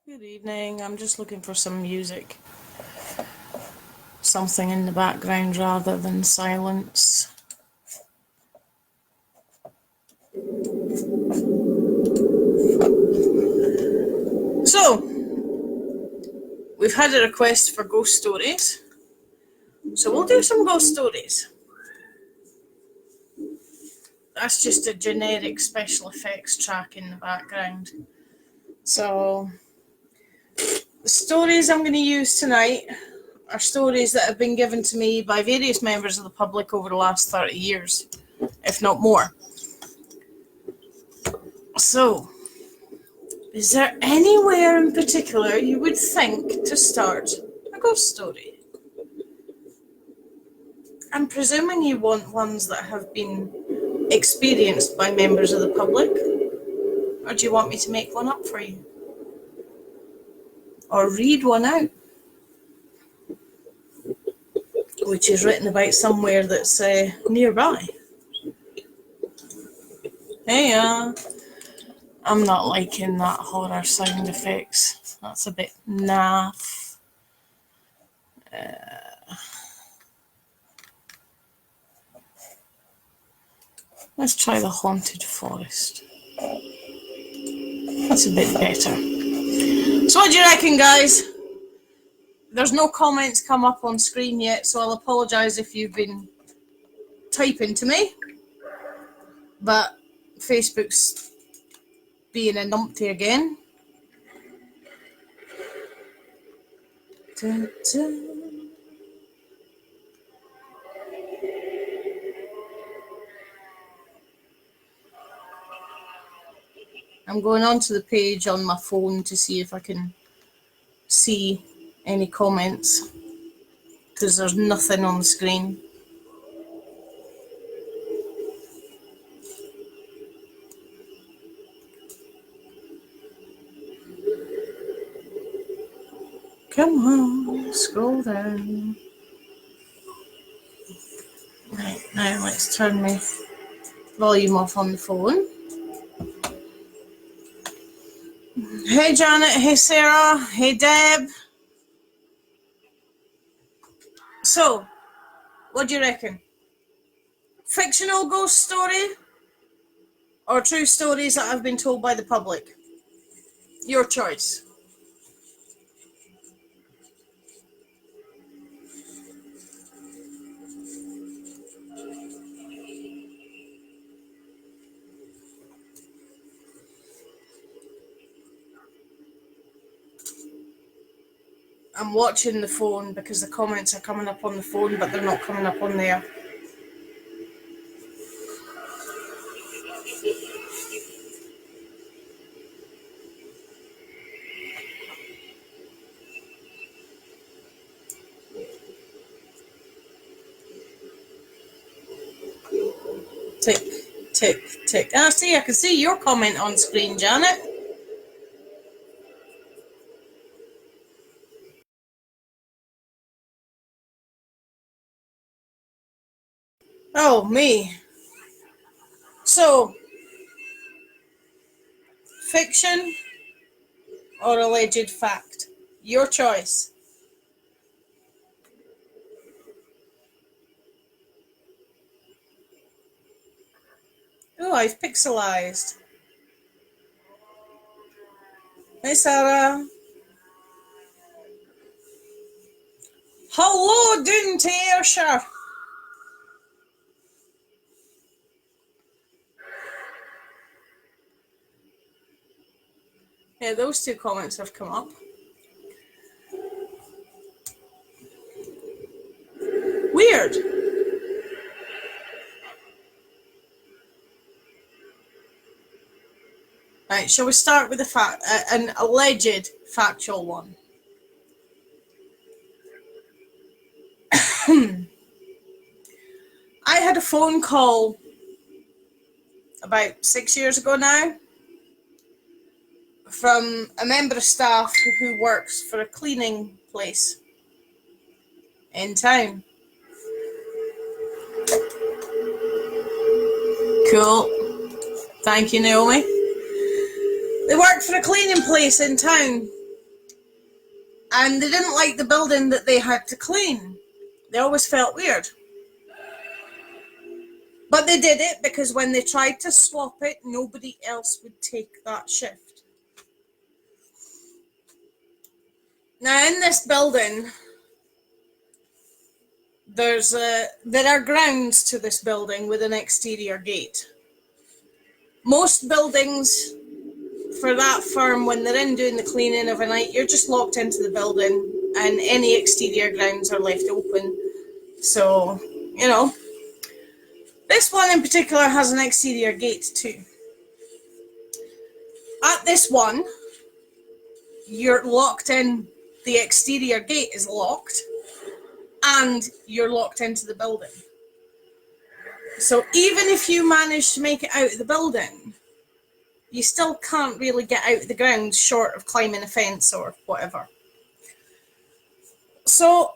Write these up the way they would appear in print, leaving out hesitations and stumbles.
Good evening. I'm just looking for some music. Something in the background rather than silence. So, we've had a request for ghost stories. So we'll do some ghost stories. That's just a generic special effects track in the background. So, the stories I'm going to use tonight are stories that have been given to me by various members of the public over the last 30 years, if not more. So, is there anywhere in particular you would think to start a ghost story? I'm presuming you want ones that have been experienced by members of the public, or do you want me to make one up for you? Or read one out, which is written about somewhere that's nearby. Hey, I'm not liking that horror sound effects. That's a bit naff. Let's try the haunted forest. That's a bit better. So what do you reckon, guys? There's no comments come up on screen yet, so I'll apologise if you've been typing to me. But Facebook's being a numpty again. Dun, dun. I'm going onto the page on my phone to see if I can see any comments, because there's nothing on the screen. Come on, scroll down. Right, now let's turn my volume off on the phone. Hey Janet, hey Sarah, hey Deb. So, what do you reckon? Fictional ghost story or true stories that have been told by the public? Your choice. I'm watching the phone because the comments are coming up on the phone, but they're not coming up on there. Tick, tick, tick. Ah, see, I can see your comment on screen, Janet. Oh, me. So, fiction or alleged fact? Your choice. Oh, I've pixelized. Hey, Sarah. Hello, Dune Ayrshire. Yeah, those two comments have come up. Weird. Right, shall we start with an alleged factual one? I had a phone call about 6 years ago now from a member of staff who works for a cleaning place in town. Cool. Thank you, Naomi. They work for a cleaning place in town, And they didn't like the building that they had to clean. They always felt weird. But they did it because when they tried to swap it, nobody else would take that shift. Now, in this building, there are grounds to this building with an exterior gate. Most buildings for that firm, when they're in doing the cleaning of a night, you're just locked into the building and any exterior grounds are left open. So, you know, this one in particular has an exterior gate too. At this one, you're locked in, the exterior gate is locked, and you're locked into the building. So even if you manage to make it out of the building, you still can't really get out of the ground short of climbing a fence or whatever. So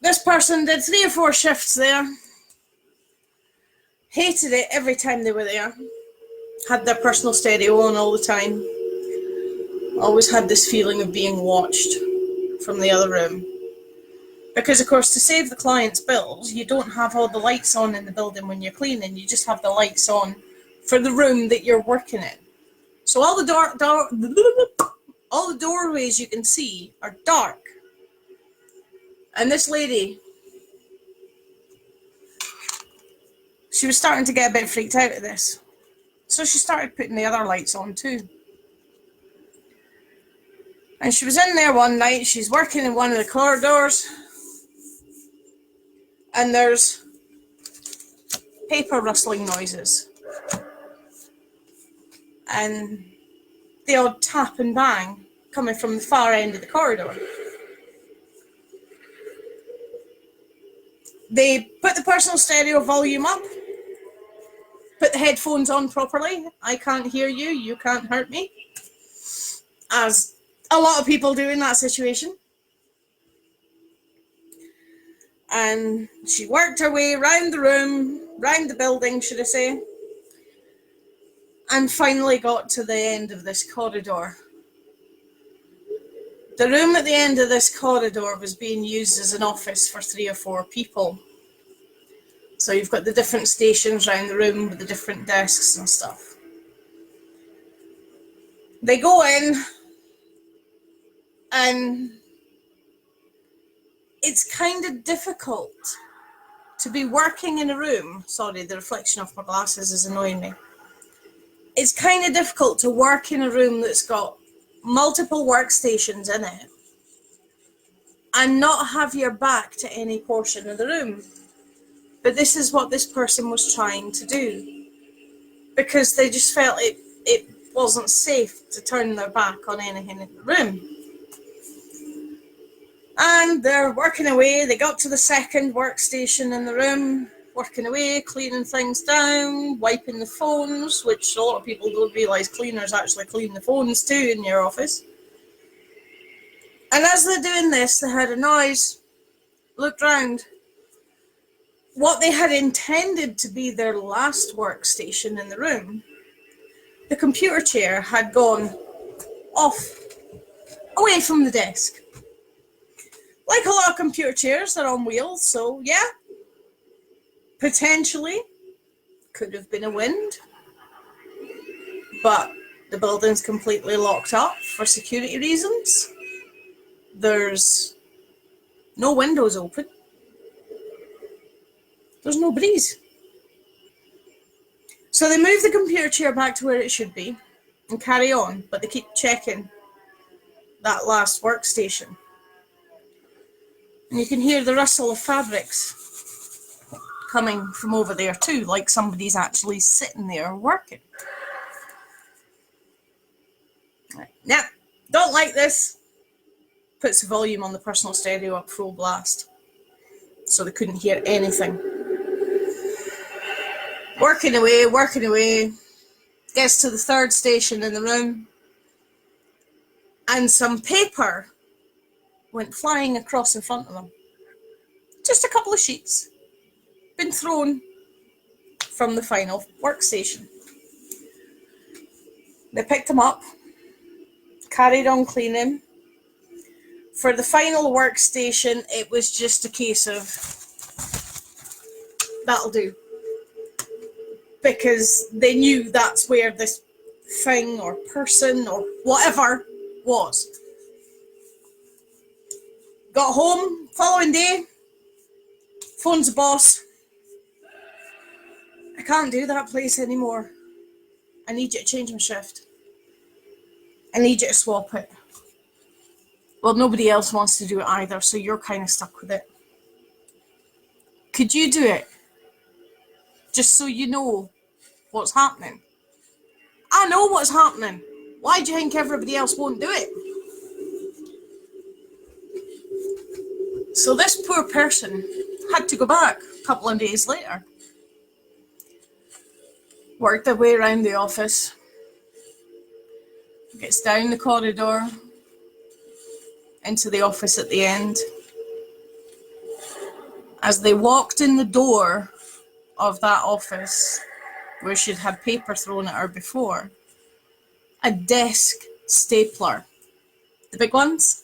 this person did 3 or 4 shifts there, hated it every time they were there, had their personal stereo on all the time, always had this feeling of being watched from the other room. Because, of course, to save the client's bills, you don't have all the lights on in the building when you're cleaning. You just have the lights on for the room that you're working in. So all the doorways you can see are dark. And this lady, she was starting to get a bit freaked out of this. So she started putting the other lights on too. And she was in there one night, she's working in one of the corridors, and there's paper rustling noises. And the odd tap and bang coming from the far end of the corridor. They put the personal stereo volume up, put the headphones on properly. I can't hear you, you can't hurt me. As a lot of people do in that situation. And she worked her way round the room, round the building, should I say, and finally got to the end of this corridor. The room at the end of this corridor was being used as an office for 3 or 4 people. So you've got the different stations around the room with the different desks and stuff. They go in, and it's kind of difficult to be working in a room. Sorry, the reflection of my glasses is annoying me. It's kind of difficult to work in a room that's got multiple workstations in it and not have your back to any portion of the room. But this is what this person was trying to do, because they just felt it wasn't safe to turn their back on anything in the room. And they're working away. They got to the second workstation in the room, working away, cleaning things down, wiping the phones, which a lot of people don't realise cleaners actually clean the phones too in your office. And as they're doing this, they heard a noise, looked round. What they had intended to be their last workstation in the room, the computer chair had gone off, away from the desk. Like a lot of computer chairs, they're on wheels, so yeah, potentially could have been a wind, but the building's completely locked up for security reasons. There's no windows open. There's no breeze. So they move the computer chair back to where it should be and carry on, but they keep checking that last workstation. And you can hear the rustle of fabrics coming from over there too, like somebody's actually sitting there working. Now, don't like this. Puts the volume on the personal stereo up full blast, so they couldn't hear anything. Working away, gets to the third station in the room, and some paper went flying across in front of them. Just a couple of sheets, been thrown from the final workstation. They picked them up, carried on cleaning, For the final workstation, it was just a case of, that'll do. Because they knew that's where this thing or person or whatever was. Got home, following day, phone's the boss. I can't do that place anymore. I need you to change my shift. I need you to swap it. Well, nobody else wants to do it either, so you're kind of stuck with it. Could you do it? Just so you know what's happening. I know what's happening. Why do you think everybody else won't do it? So this poor person had to go back a couple of days later. Worked their way around the office. Gets down the corridor into the office at the end. As they walked in the door of that office, where she'd had paper thrown at her before, a desk stapler, the big ones,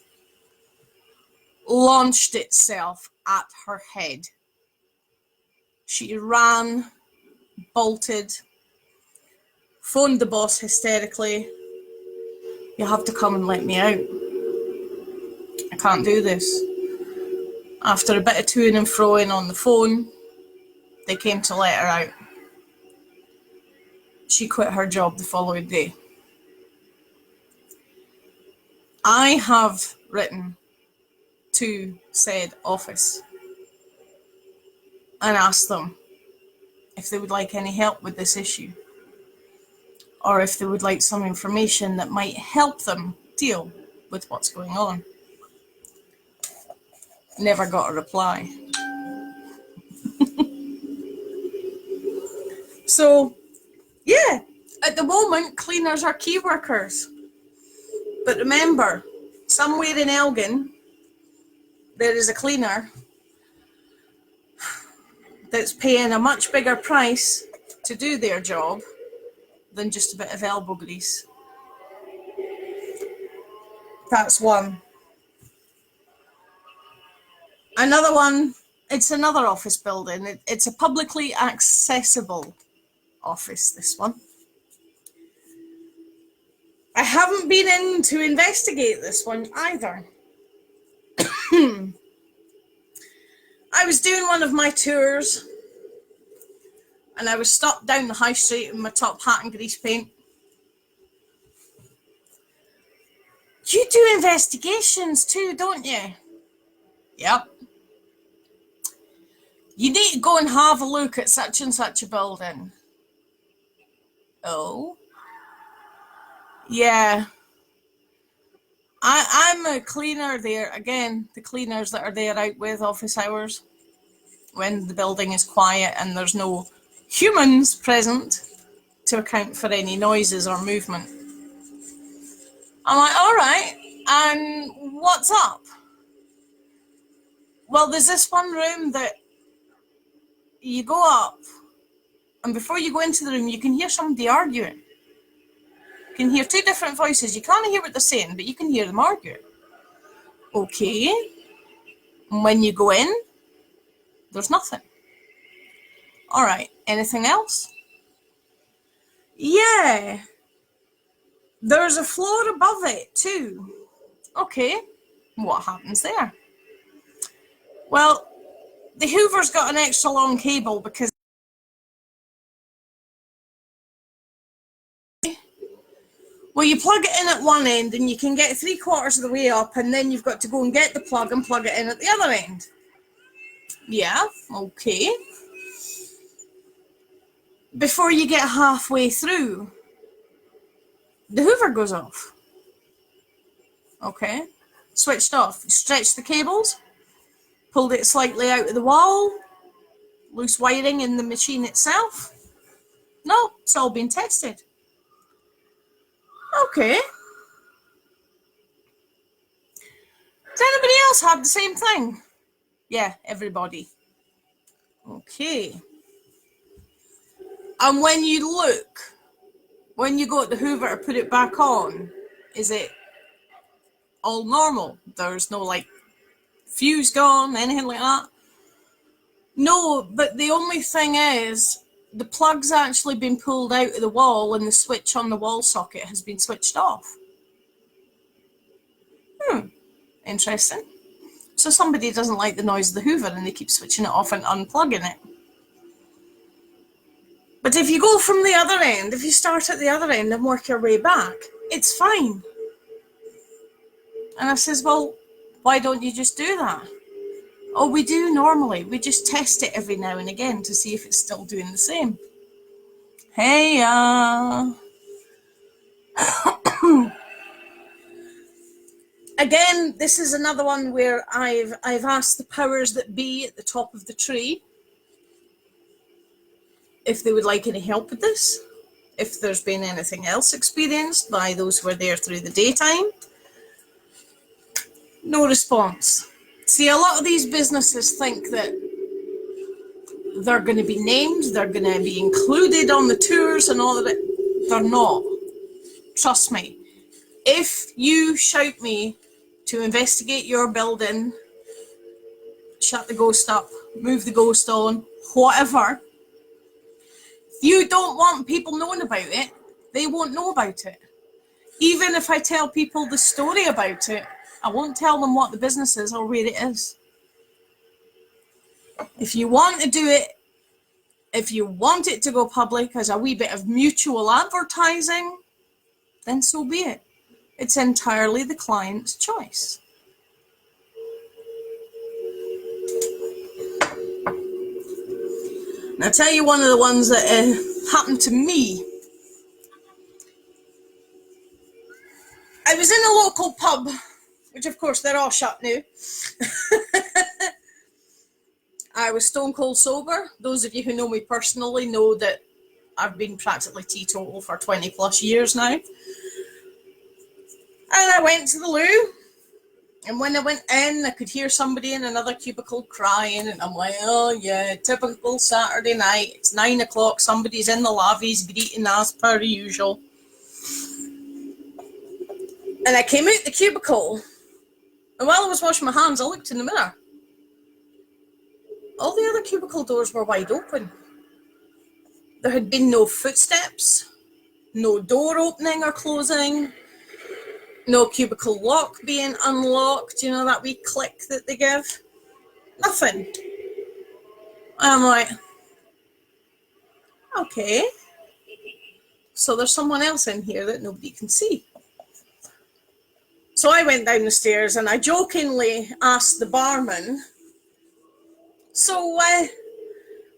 launched itself at her head. She ran, bolted, phoned the boss hysterically. You have to come and let me out. I can't do this. After a bit of toing and froing on the phone, they came to let her out. She quit her job the following day. I have written to said office and asked them if they would like any help with this issue, or if they would like some information that might help them deal with what's going on. Never got a reply. So, yeah, at the moment, cleaners are key workers. But remember, somewhere in Elgin, there is a cleaner that's paying a much bigger price to do their job than just a bit of elbow grease. That's one. Another one, it's another office building. It's a publicly accessible office, this one. I haven't been in to investigate this one either. I was doing one of my tours and I was stopped down the high street in my top hat and grease paint. You do investigations too, don't you? Yep. You need to go and have a look at such and such a building. Oh? Yeah. I'm a cleaner there. Again, the cleaners that are there out with office hours when the building is quiet and there's no humans present to account for any noises or movement. I'm like, all right, and what's up? Well, there's this one room that you go up, and before you go into the room, you can hear somebody arguing. You can hear two different voices. You can't hear what they're saying, but you can hear them arguing. Okay. And when you go in, there's nothing. All right. Anything else? Yeah. There's a floor above it too. Okay. What happens there? Well, the Hoover's got an extra long cable because well, you plug it in at one end and you can get 3/4 of the way up, and then you've got to go and get the plug and plug it in at the other end. Yeah, okay. Before you get halfway through, the Hoover goes off. Okay, switched off. Stretched the cables, pulled it slightly out of the wall, loose wiring in the machine itself. No, it's all been tested. Okay. Does anybody else have the same thing? Yeah, everybody. Okay. And when you look, when you go at the Hoover to put it back on, is it all normal. There's no like fuse gone, anything like that. No, but the only thing is the plug's actually been pulled out of the wall and the switch on the wall socket has been switched off. Interesting. So somebody doesn't like the noise of the Hoover and they keep switching it off and unplugging it. But if you go from the other end, if you start at the other end and work your way back, it's fine. And I says, well, why don't you just do that? Oh, we do normally. We just test it every now and again to see if it's still doing the same. Hey, Again, this is another one where I've asked the powers that be at the top of the tree if they would like any help with this, if there's been anything else experienced by those who were there through the daytime. No response. See, a lot of these businesses think that they're going to be named, they're going to be included on the tours and all of it. They're not. Trust me. If you shout me to investigate your building, shut the ghost up, move the ghost on, whatever, if you don't want people knowing about it, they won't know about it. Even if I tell people the story about it, I won't tell them what the business is or where it is. If you want to do it, if you want it to go public as a wee bit of mutual advertising, then so be it. It's entirely the client's choice. Now, I'll tell you one of the ones that happened to me. I was in a local pub, which of course they're all shut now. I was stone cold sober. Those of you who know me personally know that I've been practically teetotal for 20 plus years now. And I went to the loo, and when I went in, I could hear somebody in another cubicle crying, and I'm like, oh yeah, typical Saturday night, it's 9 o'clock, somebody's in the lavies greeting as per usual. And I came out the cubicle, and while I was washing my hands, I looked in the mirror. All the other cubicle doors were wide open. There had been no footsteps, no door opening or closing, no cubicle lock being unlocked, you know, that wee click that they give. Nothing. And I'm like, okay, so there's someone else in here that nobody can see. So I went down the stairs and I jokingly asked the barman, so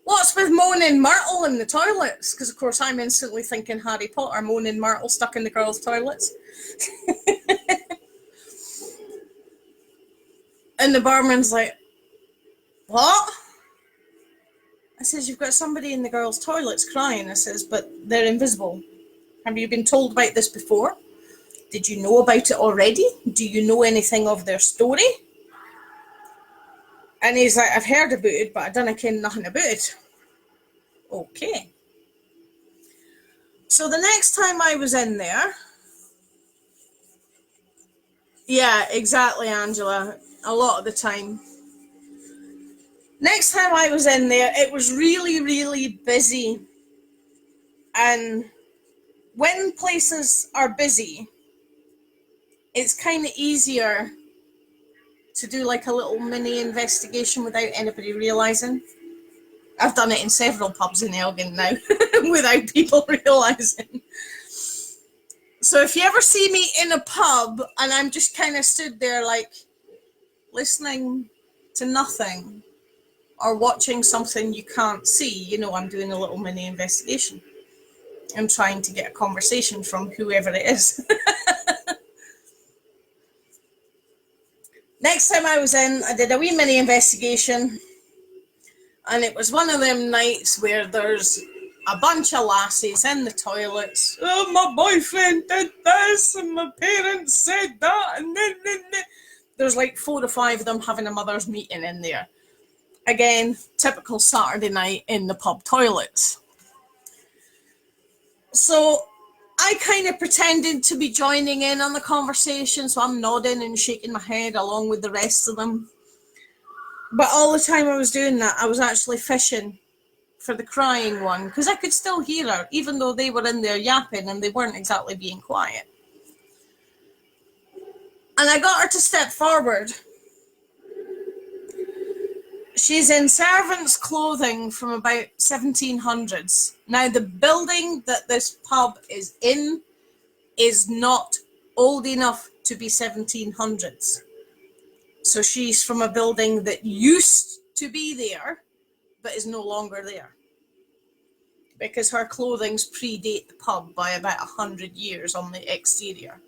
what's with Moaning Myrtle in the toilets? Because of course I'm instantly thinking Harry Potter, Moaning Myrtle stuck in the girls' toilets. And the barman's like, what? I says, you've got somebody in the girls' toilets crying. I says, but they're invisible. Have you been told about this before? Did you know about it already? Do you know anything of their story? And he's like, I've heard about it, but I don't ken nothing about it. Okay. So the next time I was in there, yeah, exactly, Angela, a lot of the time. Next time I was in there, it was really, really busy. And when places are busy, it's kind of easier to do like a little mini investigation without anybody realising. I've done it in several pubs in Elgin now without people realising. So if you ever see me in a pub and I'm just kind of stood there like listening to nothing or watching something you can't see, you know I'm doing a little mini investigation. I'm trying to get a conversation from whoever it is. Next time I was in, I did a wee mini investigation, and it was one of them nights where there's a bunch of lassies in the toilets. Oh, my boyfriend did this, and my parents said that, and then. There's like 4 or 5 of them having a mother's meeting in there. Again, typical Saturday night in the pub toilets. So I kind of pretended to be joining in on the conversation, so I'm nodding and shaking my head along with the rest of them. But all the time I was doing that, I was actually fishing for the crying one, because I could still hear her, even though they were in there yapping and they weren't exactly being quiet. And I got her to step forward. She's in servant's clothing from about 1700s. Now, the building that this pub is in is not old enough to be 1700s. So she's from a building that used to be there, but is no longer there. Because her clothings predate the pub by about 100 years on the exterior.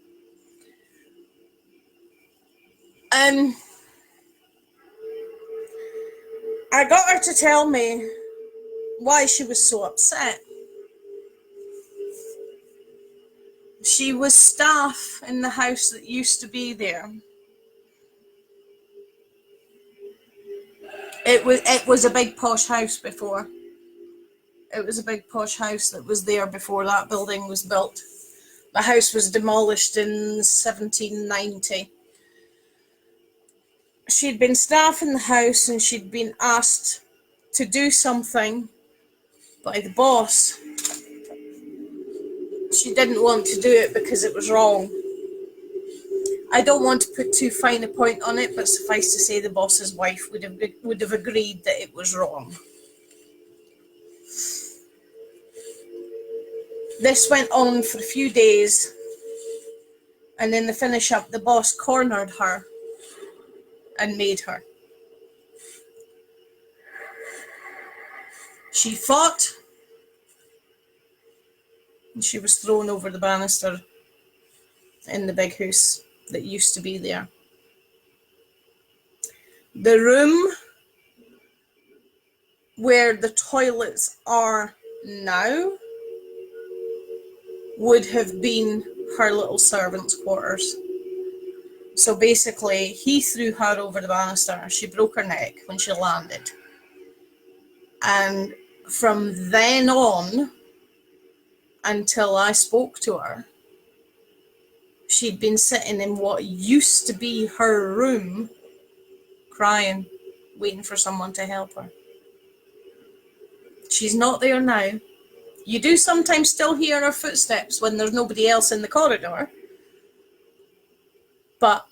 I got her to tell me why she was so upset. She was staff in the house that used to be there. It was a big posh house before. It was a big posh house that was there before that building was built. The house was demolished in 1790. She'd been staff in the house and she'd been asked to do something by the boss. She didn't want to do it because it was wrong. I don't want to put too fine a point on it, but suffice to say the boss's wife would have agreed that it was wrong. This went on for a few days, and in the finish up, the boss cornered her and made her. She fought, and she was thrown over the banister in the big house that used to be there. The room where the toilets are now would have been her little servant's quarters. So basically, he threw her over the banister. She broke her neck when she landed. And from then on, until I spoke to her, she'd been sitting in what used to be her room, crying, waiting for someone to help her. She's not there now. You do sometimes still hear her footsteps when there's nobody else in the corridor, but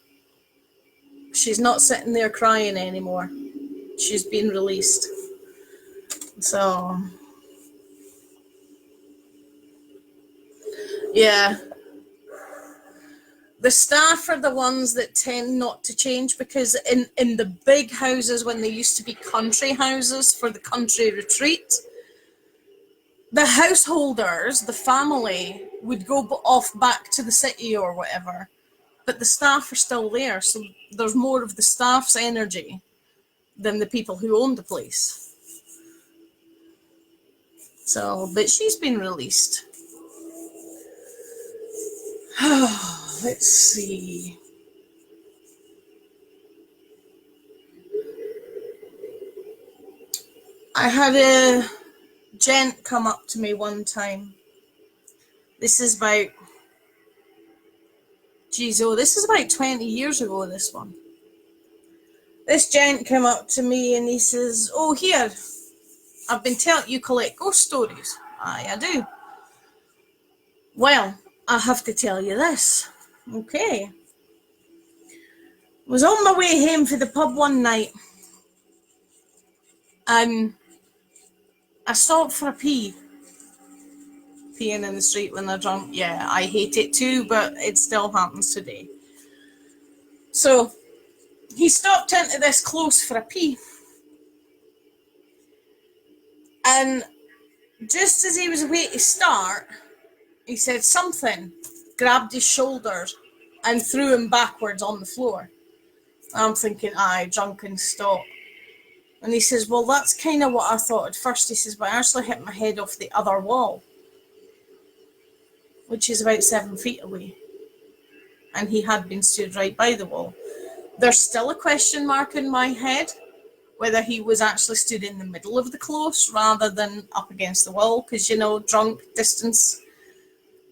she's not sitting there crying anymore. She's been released. So, yeah. The staff are the ones that tend not to change, because in the big houses, when they used to be country houses for the country retreat, the householders, the family, would go off back to the city or whatever, but the staff are still there, so there's more of the staff's energy than the people who own the place. So, but she's been released. Let's see. I had a gent come up to me one time. This is about, this is about 20 years ago, this one. This gent came up to me and he says, "Oh, here, I've been telling you collect ghost stories." Aye, I do. Well, I have to tell you this. Okay. Was on my way home for the pub one night, and I stopped for a pee. Peeing in the street when they're drunk. Yeah, I hate it too, but it still happens today. So, he stopped into this close for a pee. And just as he was about to start, he said something, grabbed his shoulders and threw him backwards on the floor. I'm thinking, aye, drunken stop. And he says, well, that's kind of what I thought at first. He says, but I actually hit my head off the other wall, which is about 7 feet away. And he had been stood right by the wall. There's still a question mark in my head whether he was actually stood in the middle of the close rather than up against the wall, because, you know, drunk, distance,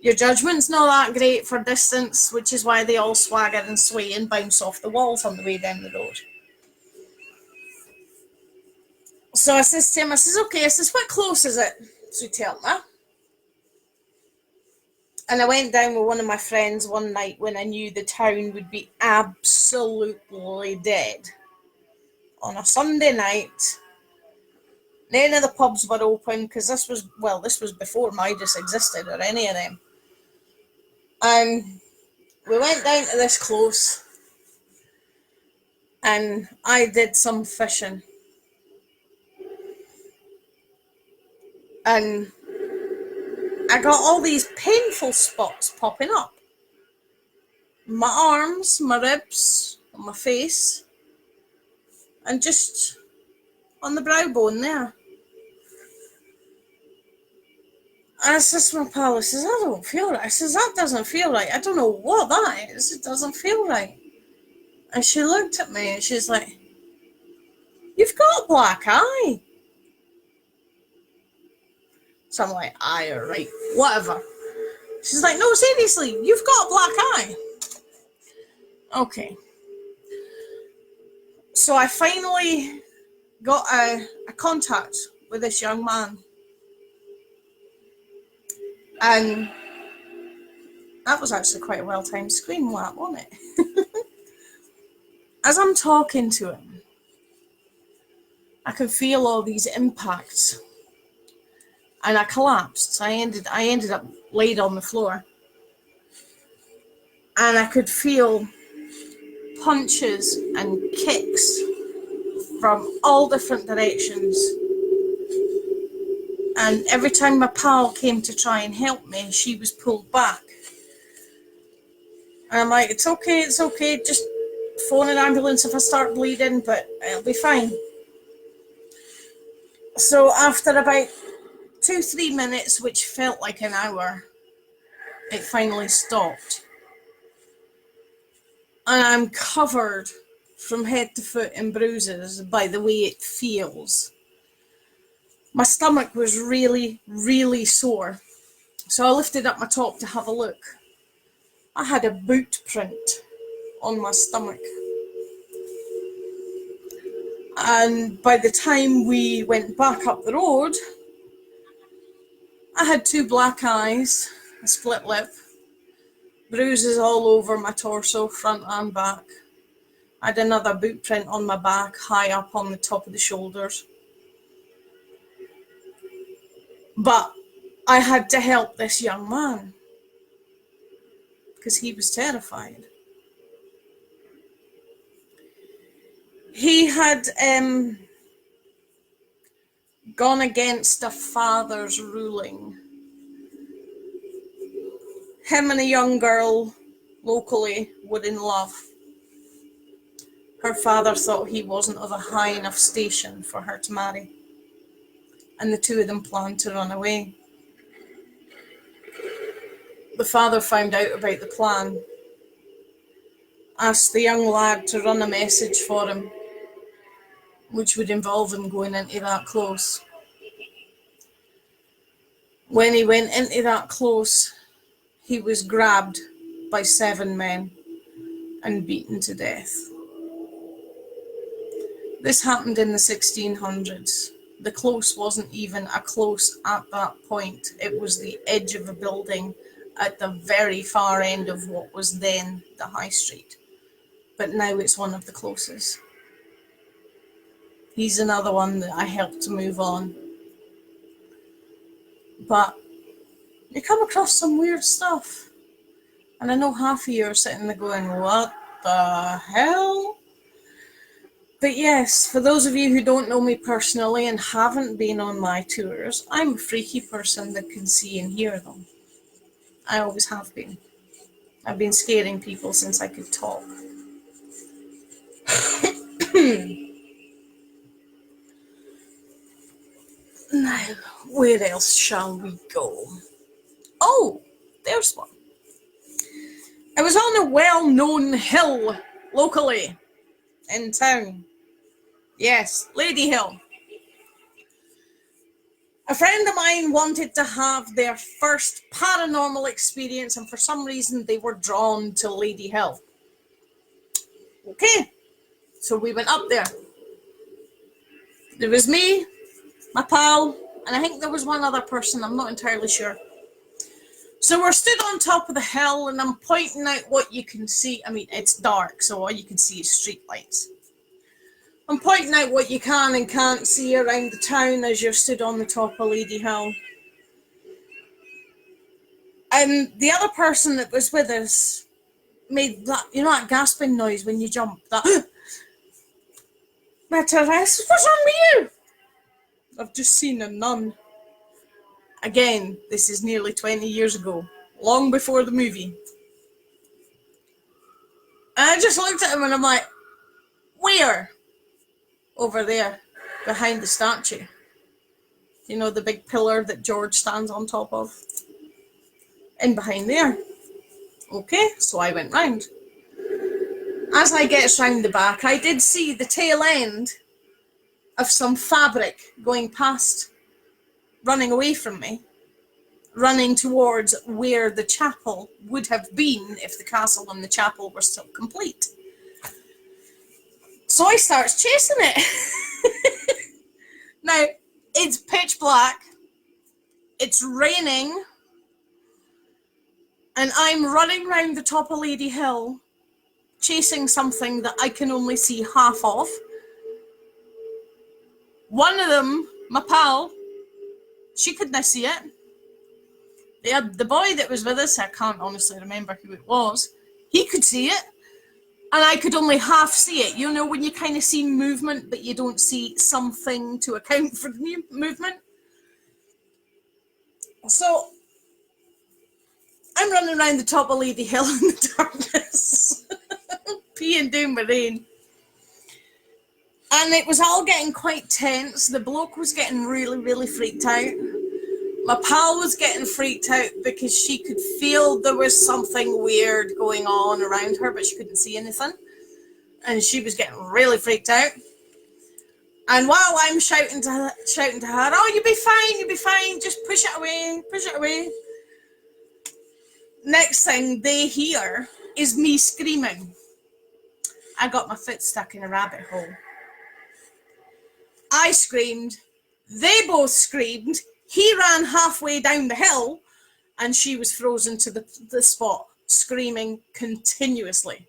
Your judgment's not that great for distance, which is why they all swagger and sway and bounce off the walls on the way down the road. So I says to him, I says, okay, I says, what close is it? So he told me. And I went down with one of my friends one night when I knew the town would be absolutely dead. On a Sunday night, none of the pubs were open because this was before Midas existed or any of them. And we went down to this close and I did some fishing. And I got all these painful spots popping up. My arms, my ribs, on my face, and just on the brow bone there. And I says to my pal, I says, I don't feel right. I says, that doesn't feel right. I don't know what that is. It doesn't feel right. And she looked at me and she's like, you've got a black eye. So I'm like, aye, alright, whatever. She's like, no, seriously, you've got a black eye. Okay. So I finally got a contact with this young man. And that was actually quite a well-timed screen lap, wasn't it? As I'm talking to him, I could feel all these impacts. And I collapsed. I ended up laid on the floor. And I could feel punches and kicks from all different directions. And every time my pal came to try and help me, she was pulled back. And I'm like, it's okay, just phone an ambulance if I start bleeding, but it'll be fine. So after about 2-3 minutes, which felt like an hour, it finally stopped. And I'm covered from head to foot in bruises by the way it feels. My stomach was really, really sore. So I lifted up my top to have a look. I had a boot print on my stomach. And by the time we went back up the road, I had 2 black eyes, a split lip, bruises all over my torso, front and back. I had another boot print on my back, high up on the top of the shoulders. But I had to help this young man because he was terrified. He had gone against a father's ruling. Him and a young girl locally were in love. Her father thought he wasn't of a high enough station for her to marry, and the two of them planned to run away. The father found out about the plan, asked the young lad to run a message for him, which would involve him going into that close. When he went into that close, he was grabbed by 7 men and beaten to death. This happened in the 1600s. The close wasn't even a close at that point. It was the edge of a building at the very far end of what was then the high street. But now it's one of the closes. He's another one that I helped to move on. But you come across some weird stuff. And I know half of you are sitting there going, what the hell? But yes, for those of you who don't know me personally and haven't been on my tours, I'm a freaky person that can see and hear them. I always have been. I've been scaring people since I could talk. Now, where else shall we go? Oh, there's one. I was on a well-known hill locally in town. Yes, Lady Hill. A friend of mine wanted to have their first paranormal experience, and for some reason they were drawn to Lady Hill. Okay, so we went up there. There was me, my pal, and I think there was one other person, I'm not entirely sure. So we're stood on top of the hill, and I'm pointing out what you can see. I mean, it's dark, so all you can see is street lights. I'm pointing out what you can and can't see around the town as you're stood on the top of Lady Hill. And the other person that was with us made that, you know, that gasping noise when you jump. That, Therese, what's wrong with you? I've just seen a nun. Again, this is nearly 20 years ago, long before the movie. And I just looked at him and I'm like, where? Over there, behind the statue. You know, the big pillar that George stands on top of? And behind there. Okay, so I went round. As I get round the back, I did see the tail end of some fabric going past, running away from me, running towards where the chapel would have been if the castle and the chapel were still complete. So I starts chasing it. Now, it's pitch black, it's raining, and I'm running round the top of Lady Hill, chasing something that I can only see half of. One of them, my pal, she couldn't see it. The boy that was with us, I can't honestly remember who it was, he could see it. And I could only half see it. You know, when you kind of see movement, but you don't see something to account for the movement. So, I'm running around the top of Lady Hill in the darkness, peeing down with rain. And it was all getting quite tense. The bloke was getting really, really freaked out. My pal was getting freaked out because she could feel there was something weird going on around her, but she couldn't see anything. And she was getting really freaked out. And while I'm shouting to her, oh, you'll be fine, just push it away. Next thing they hear is me screaming. I got my foot stuck in a rabbit hole. I screamed, they both screamed, he ran halfway down the hill, and she was frozen to the spot, screaming continuously.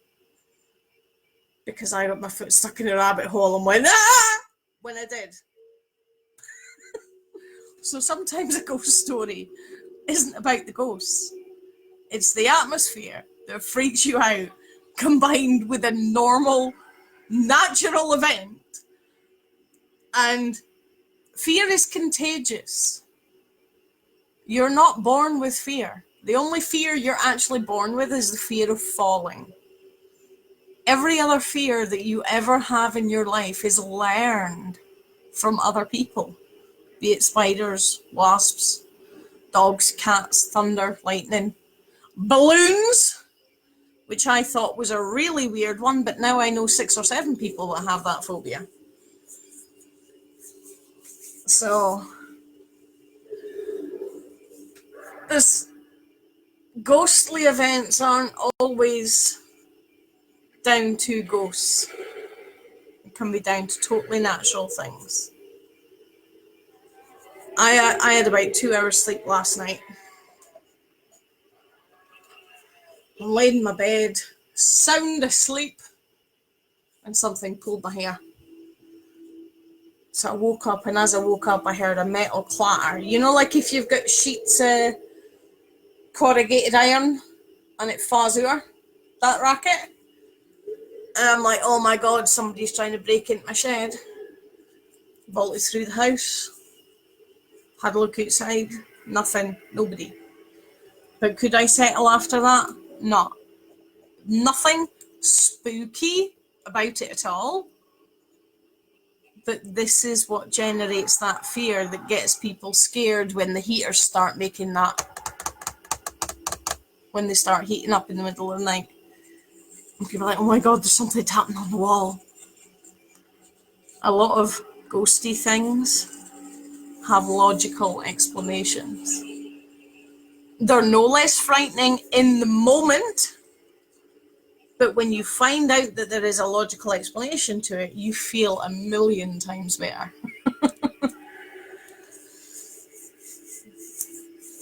Because I got my foot stuck in a rabbit hole and went, ah! When I did. So sometimes a ghost story isn't about the ghosts. It's the atmosphere that freaks you out, combined with a normal, natural event. And fear is contagious. You're not born with fear. The only fear you're actually born with is the fear of falling. Every other fear that you ever have in your life is learned from other people, be it spiders, wasps, dogs, cats, thunder, lightning, balloons, which I thought was a really weird one, but now I know 6 or 7 people that have that phobia. So, this ghostly events aren't always down to ghosts. It can be down to totally natural things. I had about 2 hours sleep last night. I'm laying in my bed, sound asleep, and something pulled my hair. So I woke up, and as I woke up, I heard a metal clatter. You know, like if you've got sheets of corrugated iron and it falls over, that racket? And I'm like, oh my God, somebody's trying to break into my shed. Bolted through the house. Had a look outside. Nothing. Nobody. But could I settle after that? No. Nothing spooky about it at all. But this is what generates that fear that gets people scared when the heaters start making that. When they start heating up in the middle of the night. And people are like, oh my God, there's something tapping on the wall. A lot of ghosty things have logical explanations. They're no less frightening in the moment, but when you find out that there is a logical explanation to it, you feel a million times better.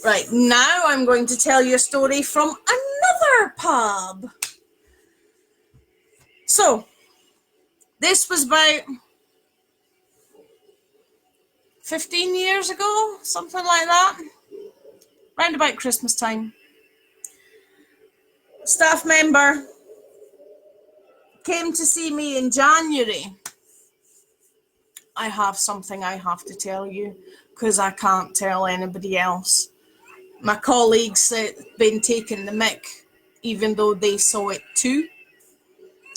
Right, now I'm going to tell you a story from another pub. So, this was about 15 years ago, something like that, round about Christmas time. Staff member came to see me in January. I have something I have to tell you because I can't tell anybody else. My colleagues had been taking the mick even though they saw it too.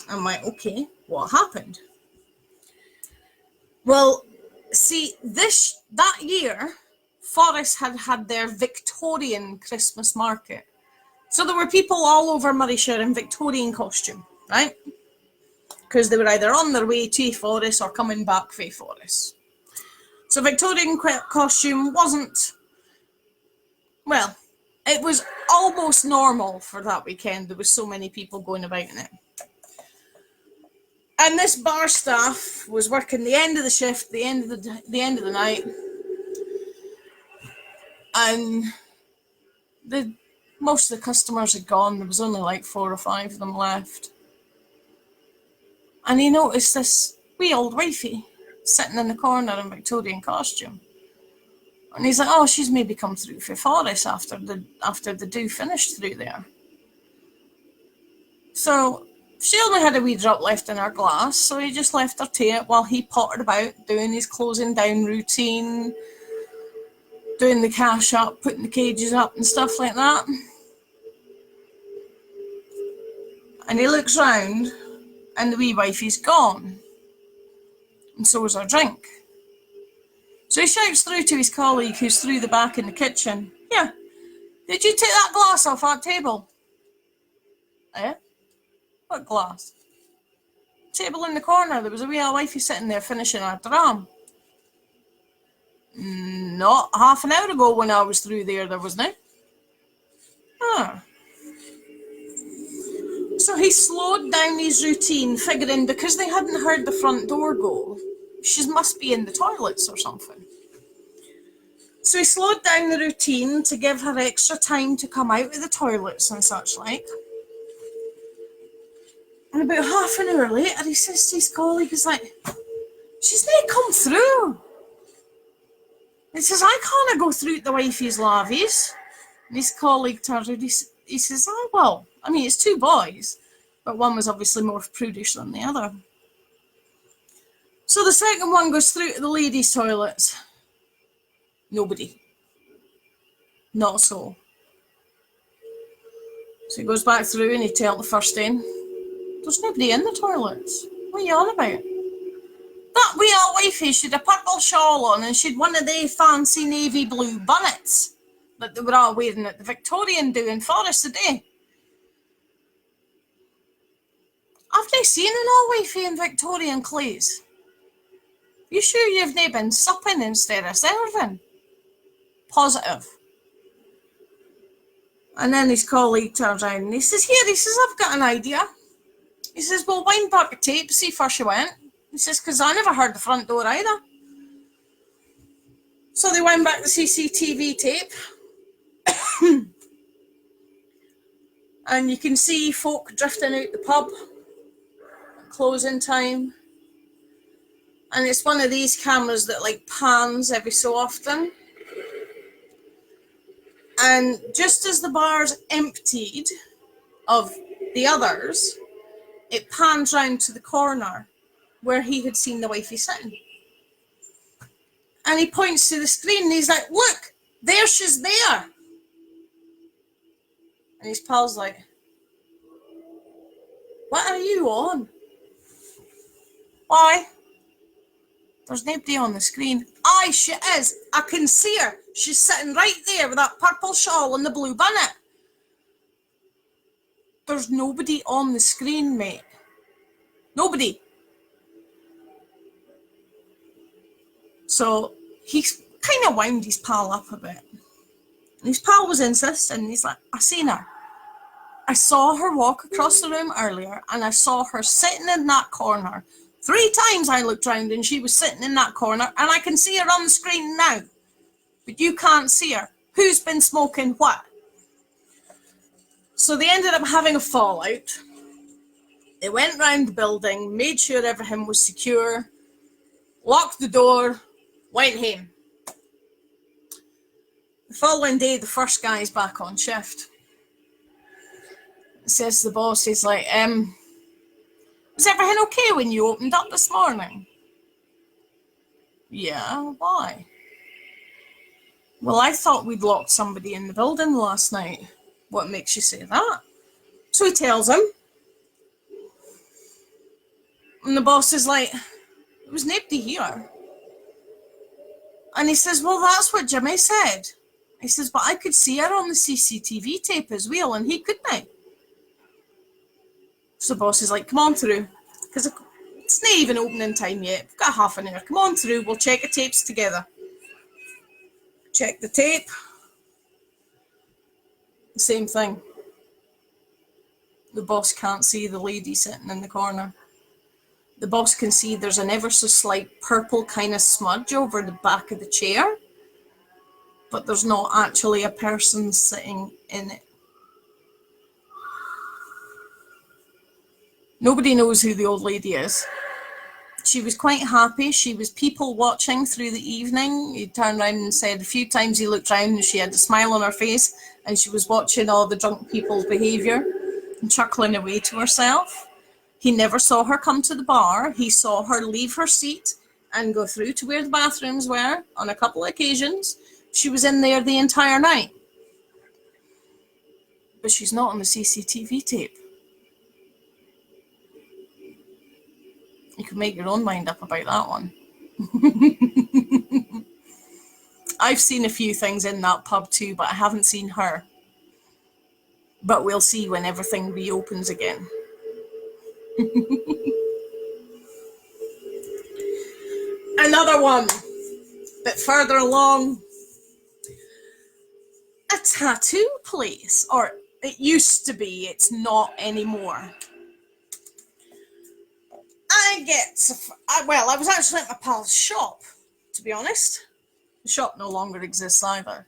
I'm like, okay, what happened? Well, see, that year, Forres had their Victorian Christmas market. So there were people all over Murrayshire in Victorian costume, right? Because they were either on their way to Forres or coming back from Forres. So Victorian costume wasn't, well, it was almost normal for that weekend. There was so many people going about in it. And this bar staff was working the end of the shift, the end of the night, and most of the customers had gone. There was only like 4 or 5 of them left. And he noticed this wee old wifey sitting in the corner in Victorian costume. And he's like, oh, she's maybe come through for Forres after the do finished through there. So she only had a wee drop left in her glass, so he just left her to it while he pottered about doing his closing down routine, doing the cash up, putting the cages up and stuff like that. And he looks round and the wee wifey's gone. And so is her drink. So he shouts through to his colleague who's through the back in the kitchen, yeah, did you take that glass off that table? Eh? What glass? Table in the corner. There was a wee old wifey sitting there finishing her dram. Not half an hour ago when I was through there wasn't it? Ah. So he slowed down his routine, figuring because they hadn't heard the front door go, she must be in the toilets or something. So he slowed down the routine to give her extra time to come out of the toilets and such like. And about half an hour later, he says to his colleague, he's like, she's not come through. He says, I can't go through the wifey's lavies. And his colleague turns around, he says, oh, well, I mean, it's 2 boys, but one was obviously more prudish than the other. So the second one goes through to the ladies' toilets. Nobody. Not a soul. So he goes back through and he tells the first in, there's nobody in the toilets. What are you on about? That wee old wifey, she'd a purple shawl on and she'd one of they fancy navy blue bonnets that they were all wearing at the Victorian do in Forres today. I've not seen an old wifey in Victorian clothes. You sure you've not been supping instead of serving? Positive. And then his colleague turns around and he says, I've got an idea. He says, well, wind back the tape, see if she went. He says, because I never heard the front door either. So they wind back the CCTV tape. And you can see folk drifting out the pub. Closing time. And it's one of these cameras that like pans every so often. And just as the bar's emptied of the others, it pans round to the corner where he had seen the wifey sitting. And he points to the screen and he's like, look, there she's there. And his pal's like, what are you on? Why? There's nobody on the screen. Aye, she is. I can see her. She's sitting right there with that purple shawl and the blue bonnet. There's nobody on the screen, mate. Nobody. So he kind of wound his pal up a bit. And his pal was insisting. He's like, I seen her. I saw her walk across the room earlier, and I saw her sitting in that corner. 3 times I looked round and she was sitting in that corner, and I can see her on the screen now. But you can't see her. Who's been smoking what? So they ended up having a fallout. They went round the building, made sure everything was secure, locked the door, went home. The following day, the first guy's back on shift. Says to the boss, he's like, was everything okay when you opened up this morning? Yeah, why? Well, I thought we'd locked somebody in the building last night. What makes you say that? So he tells him. And the boss is like, there was nobody here. And he says, well, that's what Jimmy said. He says, but I could see her on the CCTV tape as well, and he couldn't. So the boss is like, come on through. Because it's not even opening time yet. We've got half an hour. Come on through. We'll check the tapes together. Check the tape. Same thing. The boss can't see the lady sitting in the corner. The boss can see there's an ever so slight purple kind of smudge over the back of the chair, but there's not actually a person sitting in it. Nobody knows who the old lady is. She was quite happy. She was people watching through the evening. He turned around and said a few times he looked round and she had a smile on her face and she was watching all the drunk people's behaviour and chuckling away to herself. He never saw her come to the bar. He saw her leave her seat and go through to where the bathrooms were on a couple of occasions. She was in there the entire night. But she's not on the CCTV tape. You can make your own mind up about that one. I've seen a few things in that pub too, but I haven't seen her. But we'll see when everything reopens again. Another one, bit further along. A tattoo place, or it used to be, it's not anymore. I was actually at my pal's shop, to be honest. The shop no longer exists either.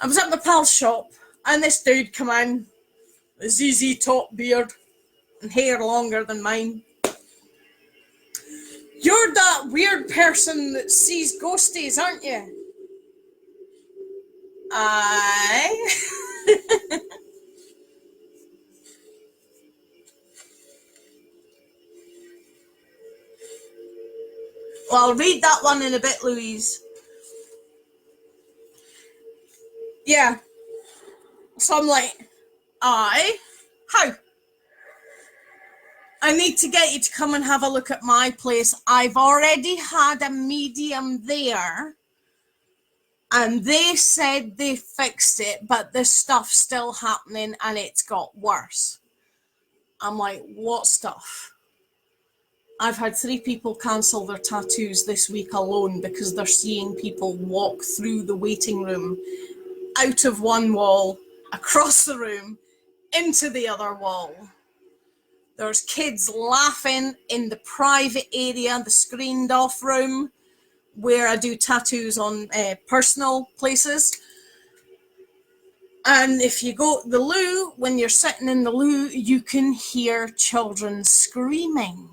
I was at my pal's shop, and this dude come in, a ZZ Top beard, and hair longer than mine. You're that weird person that sees ghosties, aren't you? Aye. Well, I'll read that one in a bit, Louise. Yeah. So I'm like, aye? How? I need to get you to come and have a look at my place. I've already had a medium there. And they said they fixed it, but this stuff's still happening and it's got worse. I'm like, what stuff? I've had 3 people cancel their tattoos this week alone because they're seeing people walk through the waiting room, out of one wall, across the room, into the other wall. There's kids laughing in the private area, the screened off room, where I do tattoos on personal places. And if you go to the loo, when you're sitting in the loo, you can hear children screaming.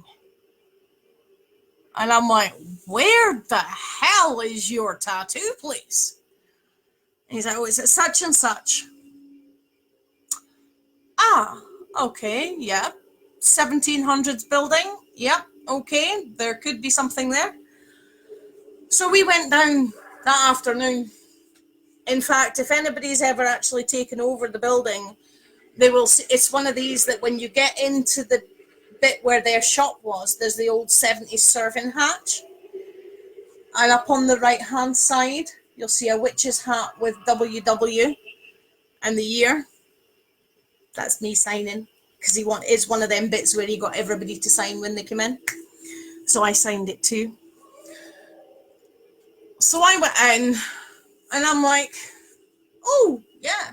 And I'm like, where the hell is your tattoo place? And he's like, oh, it's at such and such. Ah, okay, yeah. 1700s building, yep, okay, there could be something there. So we went down that afternoon. In fact, if anybody's ever actually taken over the building, they will see, it's one of these that when you get into the bit where their shop was, there's the old 70s serving hatch. And up on the right hand side, you'll see a witch's hat with WW and the year. That's me signing, because it's one of them bits where he got everybody to sign when they come in. So I signed it too. So I went in and I'm like, oh, yeah.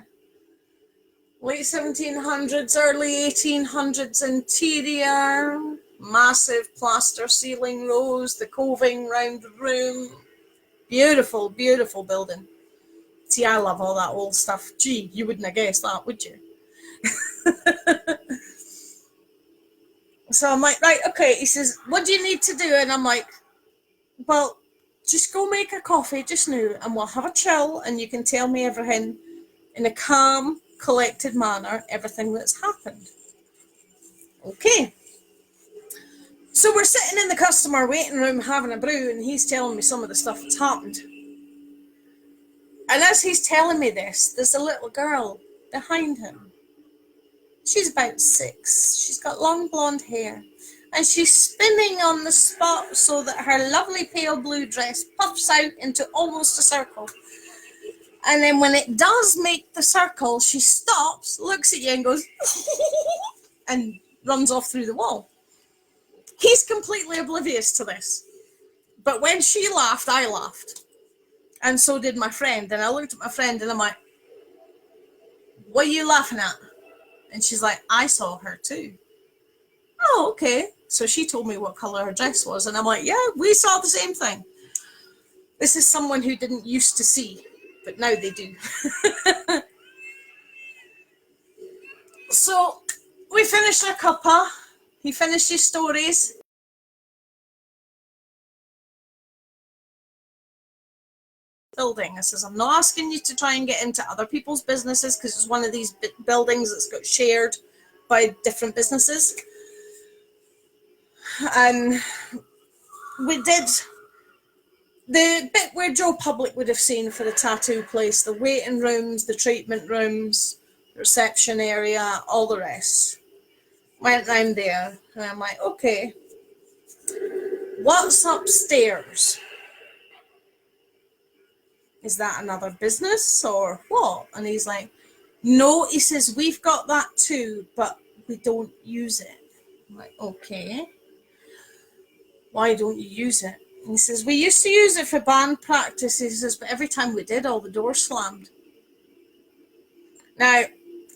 Late 1700s, early 1800s interior, massive plaster ceiling rose, the coving round the room. Beautiful, beautiful building. See, I love all that old stuff. Gee, you wouldn't have guessed that, would you? So I'm like, right, okay. He says, what do you need to do? And I'm like, well, just go make a coffee just now and we'll have a chill and you can tell me everything in a calm, collected manner, everything that's happened. Okay. So we're sitting in the customer waiting room having a brew and he's telling me some of the stuff that's happened. And as he's telling me this, there's a little girl behind him. She's about 6. She's got long blonde hair. And she's spinning on the spot so that her lovely pale blue dress puffs out into almost a circle. And then when it does make the circle, she stops, looks at you and goes, and runs off through the wall. He's completely oblivious to this. But when she laughed, I laughed. And so did my friend. And I looked at my friend and I'm like, what are you laughing at? And she's like, I saw her too. Oh, okay. So she told me what colour her dress was. And I'm like, yeah, we saw the same thing. This is someone who didn't used to see, but now they do. So we finished our cuppa. He finished his stories. Building. I says, I'm not asking you to try and get into other people's businesses because it's one of these buildings that's got shared by different businesses. And we did the bit where Joe Public would have seen for the tattoo place, the waiting rooms, the treatment rooms, the reception area, all the rest. Went round there and I'm like, okay, what's upstairs? Is that another business or what? And he's like, no, he says, we've got that too, but we don't use it. I'm like, okay. Why don't you use it? And he says, we used to use it for band practice. He says, but every time we did, all the doors slammed. Now,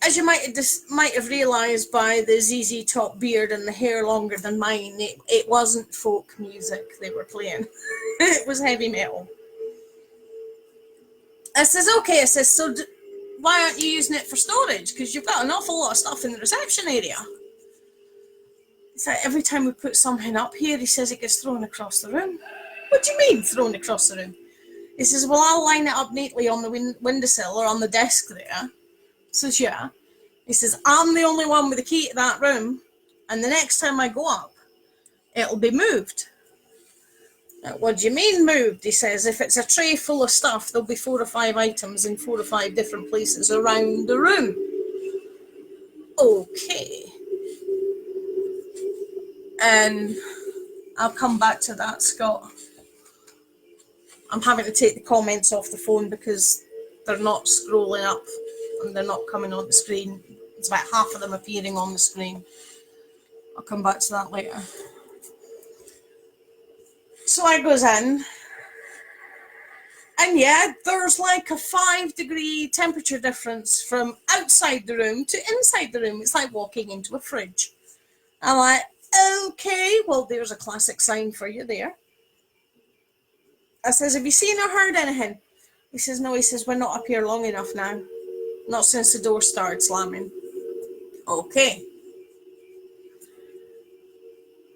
as you might have realised by the ZZ Top beard and the hair longer than mine, it wasn't folk music they were playing. It was heavy metal. I says, okay. I says, so why aren't you using it for storage? Because you've got an awful lot of stuff in the reception area. He's like, every time we put something up here, he says it gets thrown across the room. What do you mean thrown across the room? He says, well, I'll line it up neatly on the windowsill or on the desk there. I says, yeah. He says, I'm the only one with the key to that room, and the next time I go up, it'll be moved. What do you mean moved? He says, if it's a tray full of stuff, there'll be 4 or 5 items in 4 or 5 different places around the room. Okay. And I'll come back to that, Scott. I'm having to take the comments off the phone because they're not scrolling up and they're not coming on the screen. It's about half of them appearing on the screen. I'll come back to that later. So I goes in, and yeah, there's like a 5-degree temperature difference from outside the room to inside the room. It's like walking into a fridge. I'm like, okay, well, there's a classic sign for you there. I says, have you seen or heard anything? He says, no. He says, we're not up here long enough now. Not since the door started slamming. Okay.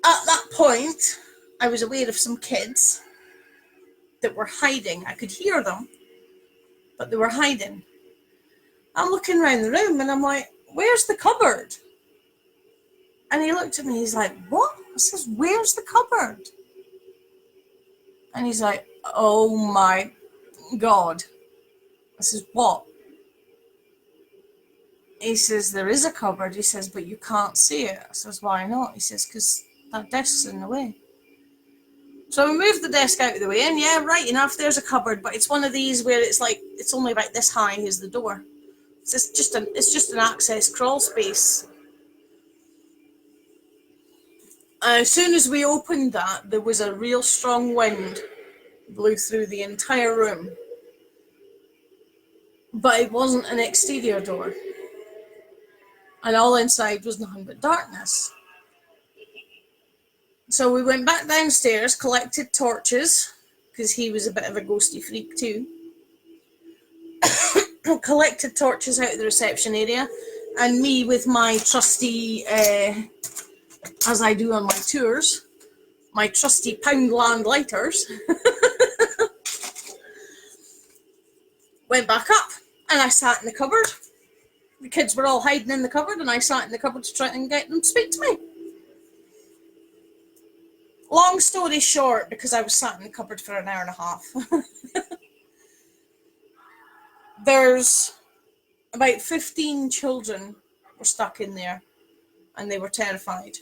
At that point, I was aware of some kids that were hiding. I could hear them, but they were hiding. I'm looking around the room and I'm like, where's the cupboard? And he looked at me, he's like, what? I says, where's the cupboard? And he's like, oh my God. I says, what? He says, there is a cupboard. He says, but you can't see it. I says, why not? He says, because that desk's in the way. So we moved the desk out of the way, and yeah, right enough, there's a cupboard, but it's one of these where it's like, it's only about this high as the door. It's just an access crawl space. As soon as we opened that, there was a real strong wind blew through the entire room. But it wasn't an exterior door. And all inside was nothing but darkness. So we went back downstairs, collected torches, because he was a bit of a ghosty freak too. Collected torches out of the reception area, and me with my trusty, as I do on my tours, my trusty Poundland lighters, went back up, and I sat in the cupboard. The kids were all hiding in the cupboard, and I sat in the cupboard to try and get them to speak to me. Long story short, because I was sat in the cupboard for an hour and a half, there's about 15 children were stuck in there, and they were terrified.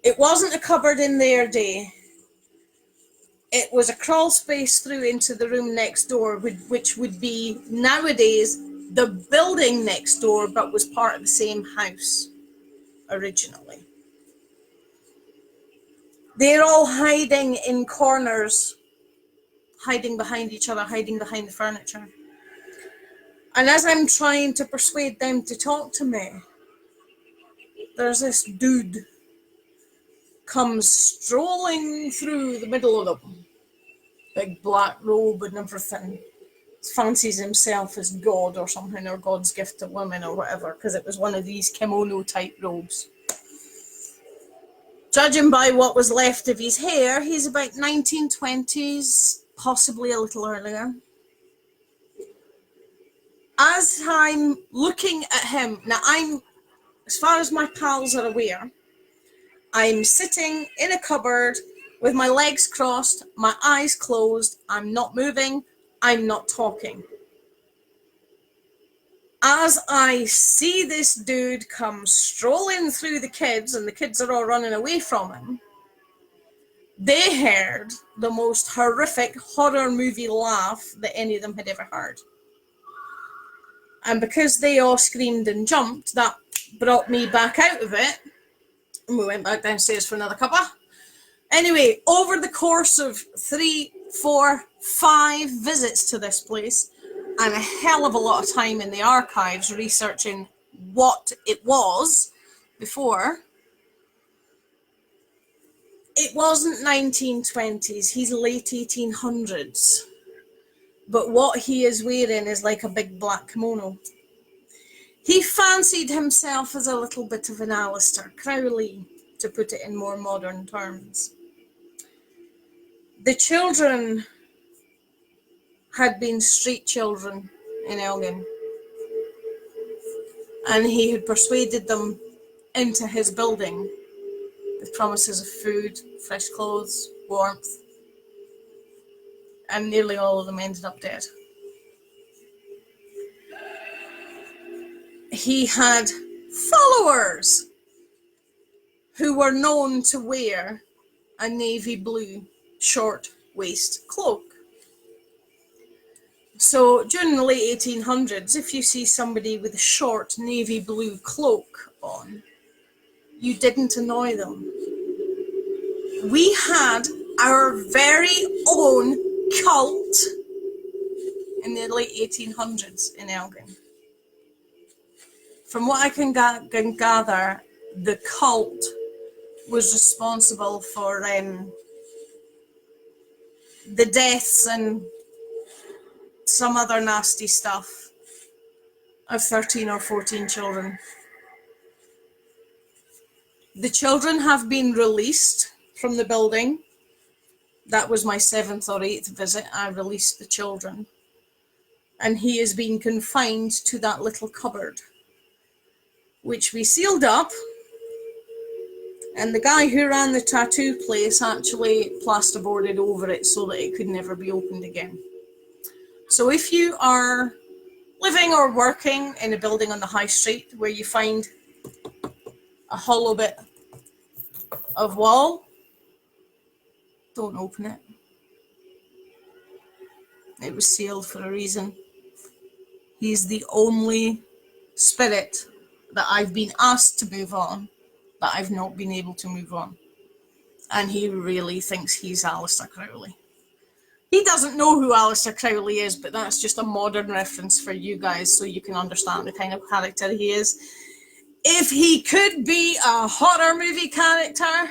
It wasn't a cupboard in their day. It was a crawl space through into the room next door, which would be nowadays the building next door, but was part of the same house originally. They're all hiding in corners, hiding behind each other, hiding behind the furniture. And as I'm trying to persuade them to talk to me, there's this dude comes strolling through the middle of them. Big black robe and everything. Fancies himself as God or something, or God's gift to women or whatever, because it was one of these kimono type robes. Judging by what was left of his hair, he's about 1920s, possibly a little earlier. As I'm looking at him, now as far as my pals are aware, I'm sitting in a cupboard with my legs crossed, my eyes closed, I'm not moving, I'm not talking. As I see this dude come strolling through the kids, and the kids are all running away from him, they heard the most horrific horror movie laugh that any of them had ever heard. And because they all screamed and jumped, that brought me back out of it, and we went back downstairs for another cuppa. Anyway, over the course of 3, 4, 5 visits to this place, and a hell of a lot of time in the archives researching what it was before, it wasn't 1920s, he's late 1800s. But what he is wearing is like a big black kimono. He fancied himself as a little bit of an Aleister Crowley, to put it in more modern terms. The children had been street children in Elgin, and he had persuaded them into his building with promises of food, fresh clothes, warmth, and nearly all of them ended up dead. He had followers who were known to wear a navy blue short waist cloak. So during the late 1800s, if you see somebody with a short navy blue cloak on, you didn't annoy them. We had our very own cult in the late 1800s in Elgin. From what I can gather, the cult was responsible for the deaths and some other nasty stuff of 13 or 14 children. The children have been released from the building. That was my 7th or 8th visit. I released the children. And he is being confined to that little cupboard, which we sealed up. And the guy who ran the tattoo place actually plasterboarded over it so that it could never be opened again. So if you are living or working in a building on the high street where you find a hollow bit of wall, don't open it. It was sealed for a reason. He's the only spirit that I've been asked to move on, that I've not been able to move on. And he really thinks he's Aleister Crowley. He doesn't know who Aleister Crowley is, but that's just a modern reference for you guys so you can understand the kind of character he is. If he could be a horror movie character,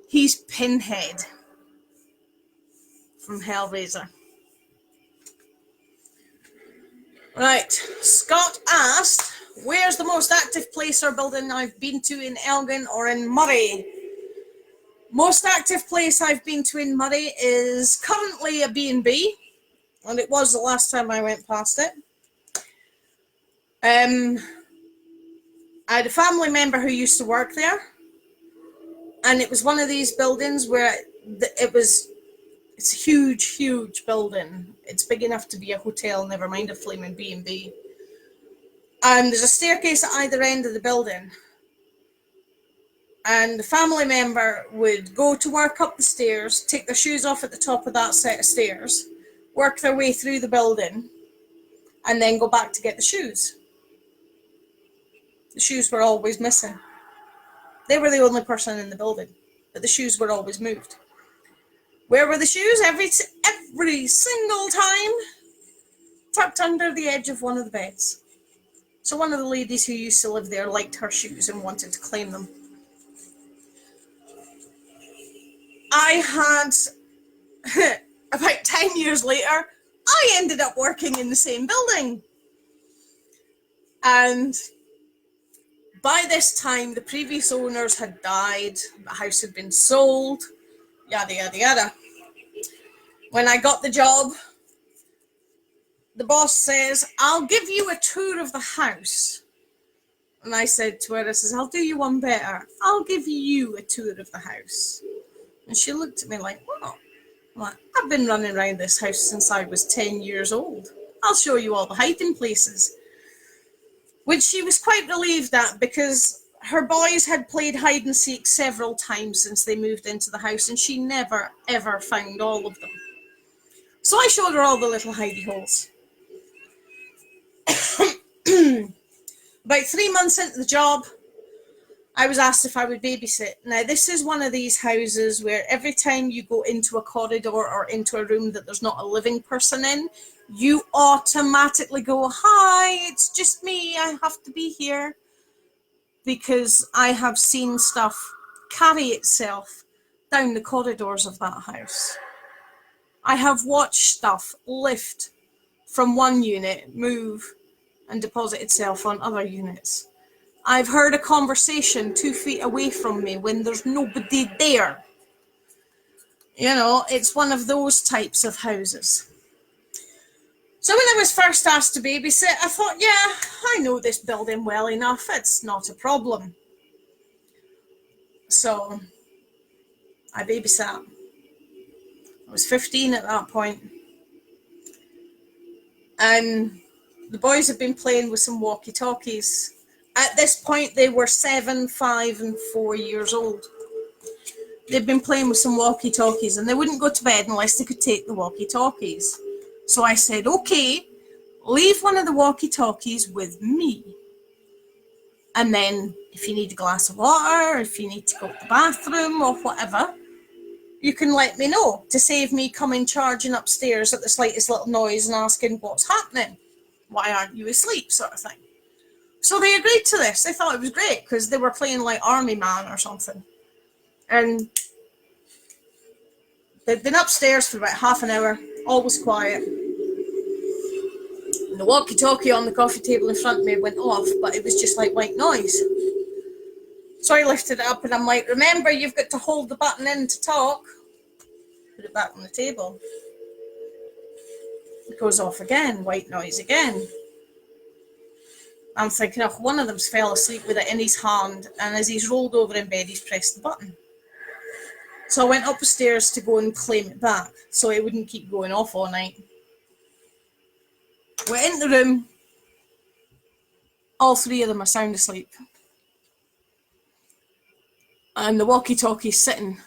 he's Pinhead from Hellraiser. Right, Scott asked, where's the most active place or building I've been to in Elgin or in Moray? Most active place I've been to in Moray is currently a B&B, and it was the last time I went past it. I had a family member who used to work there, and it was one of these buildings where it's a huge, huge building. It's big enough to be a hotel, never mind a flaming B&B. And there's a staircase at either end of the building. And the family member would go to work up the stairs, take their shoes off at the top of that set of stairs, work their way through the building, and then go back to get the shoes. The shoes were always missing. They were the only person in the building, but the shoes were always moved. Where were the shoes? Every single time, tucked under the edge of one of the beds. So one of the ladies who used to live there liked her shoes and wanted to claim them. I had, about 10 years later, I ended up working in the same building. And by this time, the previous owners had died, the house had been sold, yada, yada, yada. When I got the job, the boss says, I'll give you a tour of the house. And I said to her, I says, I'll do you one better. I'll give you a tour of the house. And she looked at me like, what? I'm like, I've been running around this house since I was 10 years old. I'll show you all the hiding places. Which she was quite relieved at, because her boys had played hide and seek several times since they moved into the house, and she never, ever found all of them. So I showed her all the little hidey holes. About 3 months into the job, I was asked if I would babysit. Now, this is one of these houses where every time you go into a corridor or into a room that there's not a living person in, you automatically go, hi, it's just me, I have to be here. Because I have seen stuff carry itself down the corridors of that house. I have watched stuff lift from one unit, move, and deposit itself on other units. I've heard a conversation 2 feet away from me when there's nobody there. You know, it's one of those types of houses. So when I was first asked to babysit, I thought, yeah, I know this building well enough. It's not a problem. So I babysat. I was 15 at that point. And the boys had been playing with some walkie-talkies. At this point, they were 7, 5, and 4 years old. They'd been playing with some walkie-talkies, and they wouldn't go to bed unless they could take the walkie-talkies. So I said, okay, leave one of the walkie-talkies with me. And then if you need a glass of water, if you need to go to the bathroom or whatever, you can let me know to save me coming charging upstairs at the slightest little noise and asking what's happening. Why aren't you asleep, sort of thing. So they agreed to this. They thought it was great because they were playing like Army Man or something. And they'd been upstairs for about half an hour, all was quiet. And the walkie-talkie on the coffee table in front of me went off, but it was just like white noise. So I lifted it up and I'm like, remember, you've got to hold the button in to talk. Put it back on the table. It goes off again, white noise again. I'm thinking, oh, one of them's fell asleep with it in his hand, and as he's rolled over in bed, he's pressed the button. So I went up the stairs to go and claim it back, so it wouldn't keep going off all night. Went in the room. All three of them are sound asleep. And the walkie-talkie's sitting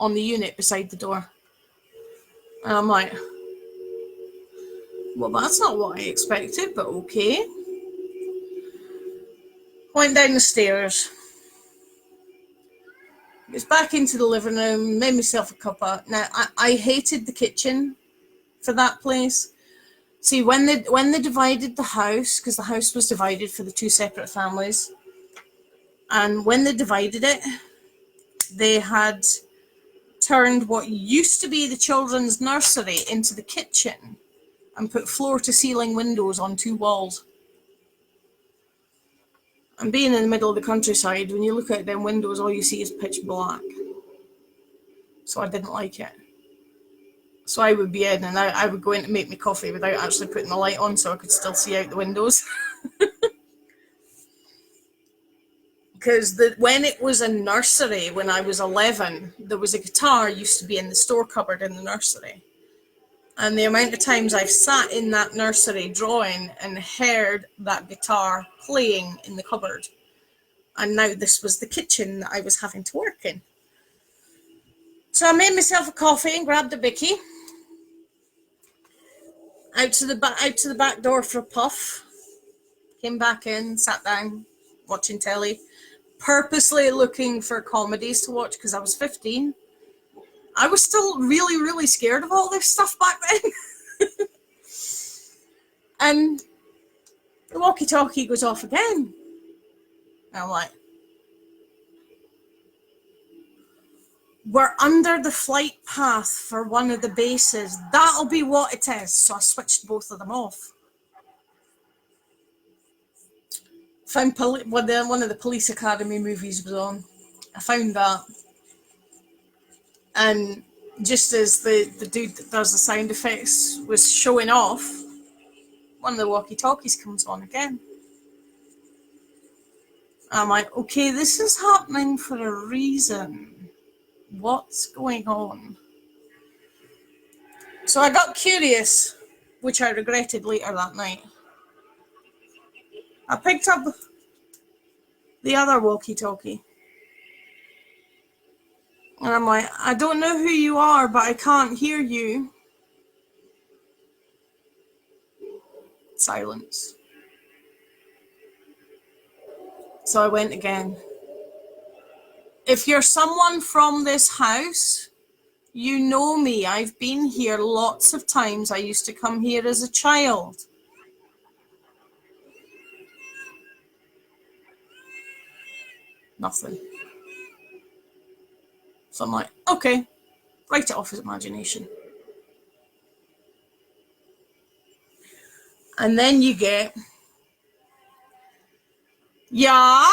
on the unit beside the door. And I'm like, well, that's not what I expected, but okay. Went down the stairs. It's back into the living room, made myself a cuppa. Now, I hated the kitchen for that place. See, when they divided the house, because the house was divided for the two separate families, and when they divided it, they had turned what used to be the children's nursery into the kitchen and put floor-to-ceiling windows on two walls. And being in the middle of the countryside, when you look out them windows, all you see is pitch black. So I didn't like it. So I would be in and I would go in to make me coffee without actually putting the light on so I could still see out the windows. Because when it was a nursery, when I was 11, there was a guitar used to be in the store cupboard in the nursery. And the amount of times I've sat in that nursery drawing and heard that guitar playing in the cupboard. And now this was the kitchen that I was having to work in. So I made myself a coffee and grabbed a bicky. Out to the back door for a puff. Came back in, sat down, watching telly. Purposely looking for comedies to watch because I was 15. I was still really, really scared of all this stuff back then. And the walkie-talkie goes off again. And I'm like, we're under the flight path for one of the bases. That'll be what it is. So I switched both of them off. Found one of the Police Academy movies was on. I found that. And just as the dude that does the sound effects was showing off, one of the walkie-talkies comes on again. I'm like, okay, this is happening for a reason. What's going on? So I got curious, which I regretted later that night. I picked up the other walkie-talkie. And I'm like, I don't know who you are, but I can't hear you. Silence. So I went again. If you're someone from this house, you know me. I've been here lots of times. I used to come here as a child. Nothing. So I'm like, okay, write it off as imagination. And then you get, yeah?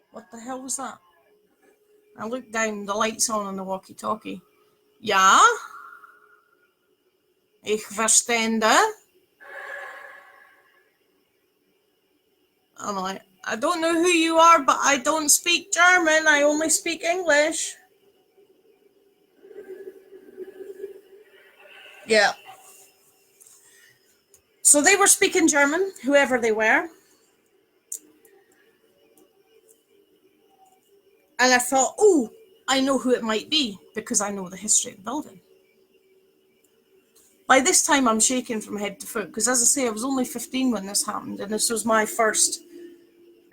What the hell was that? I looked down, the light's on the walkie-talkie. Ja? Ich verstande. I'm like, I don't know who you are, but I don't speak German. I only speak English. Yeah. So they were speaking German, whoever they were. And I thought, oh, I know who it might be because I know the history of the building. By this time, I'm shaking from head to foot because, as I say, I was only 15 when this happened, and this was my first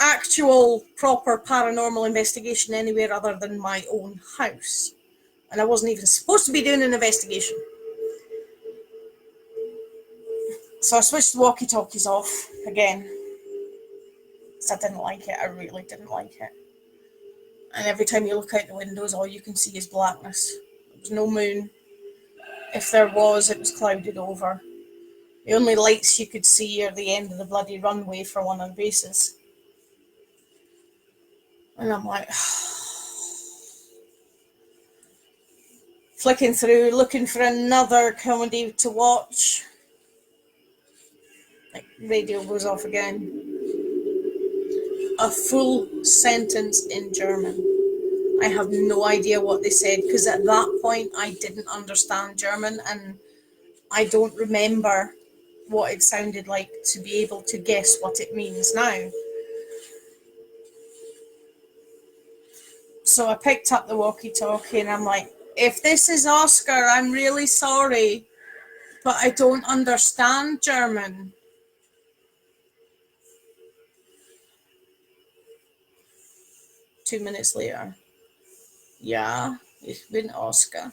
actual proper paranormal investigation anywhere other than my own house. And I wasn't even supposed to be doing an investigation. So I switched the walkie-talkies off again because I didn't like it. I really didn't like it. And every time you look out the windows, all you can see is blackness. There was no moon. If there was, it was clouded over. The only lights you could see are the end of the bloody runway for one of the bases. And I'm like, flicking through, looking for another comedy to watch. Like, radio goes off again. A full sentence in German. I have no idea what they said because at that point I didn't understand German and I don't remember what it sounded like to be able to guess what it means now. So I picked up the walkie-talkie and I'm like, if this is Oscar, I'm really sorry, but I don't understand German. 2 minutes later. Yeah, ich bin Oscar.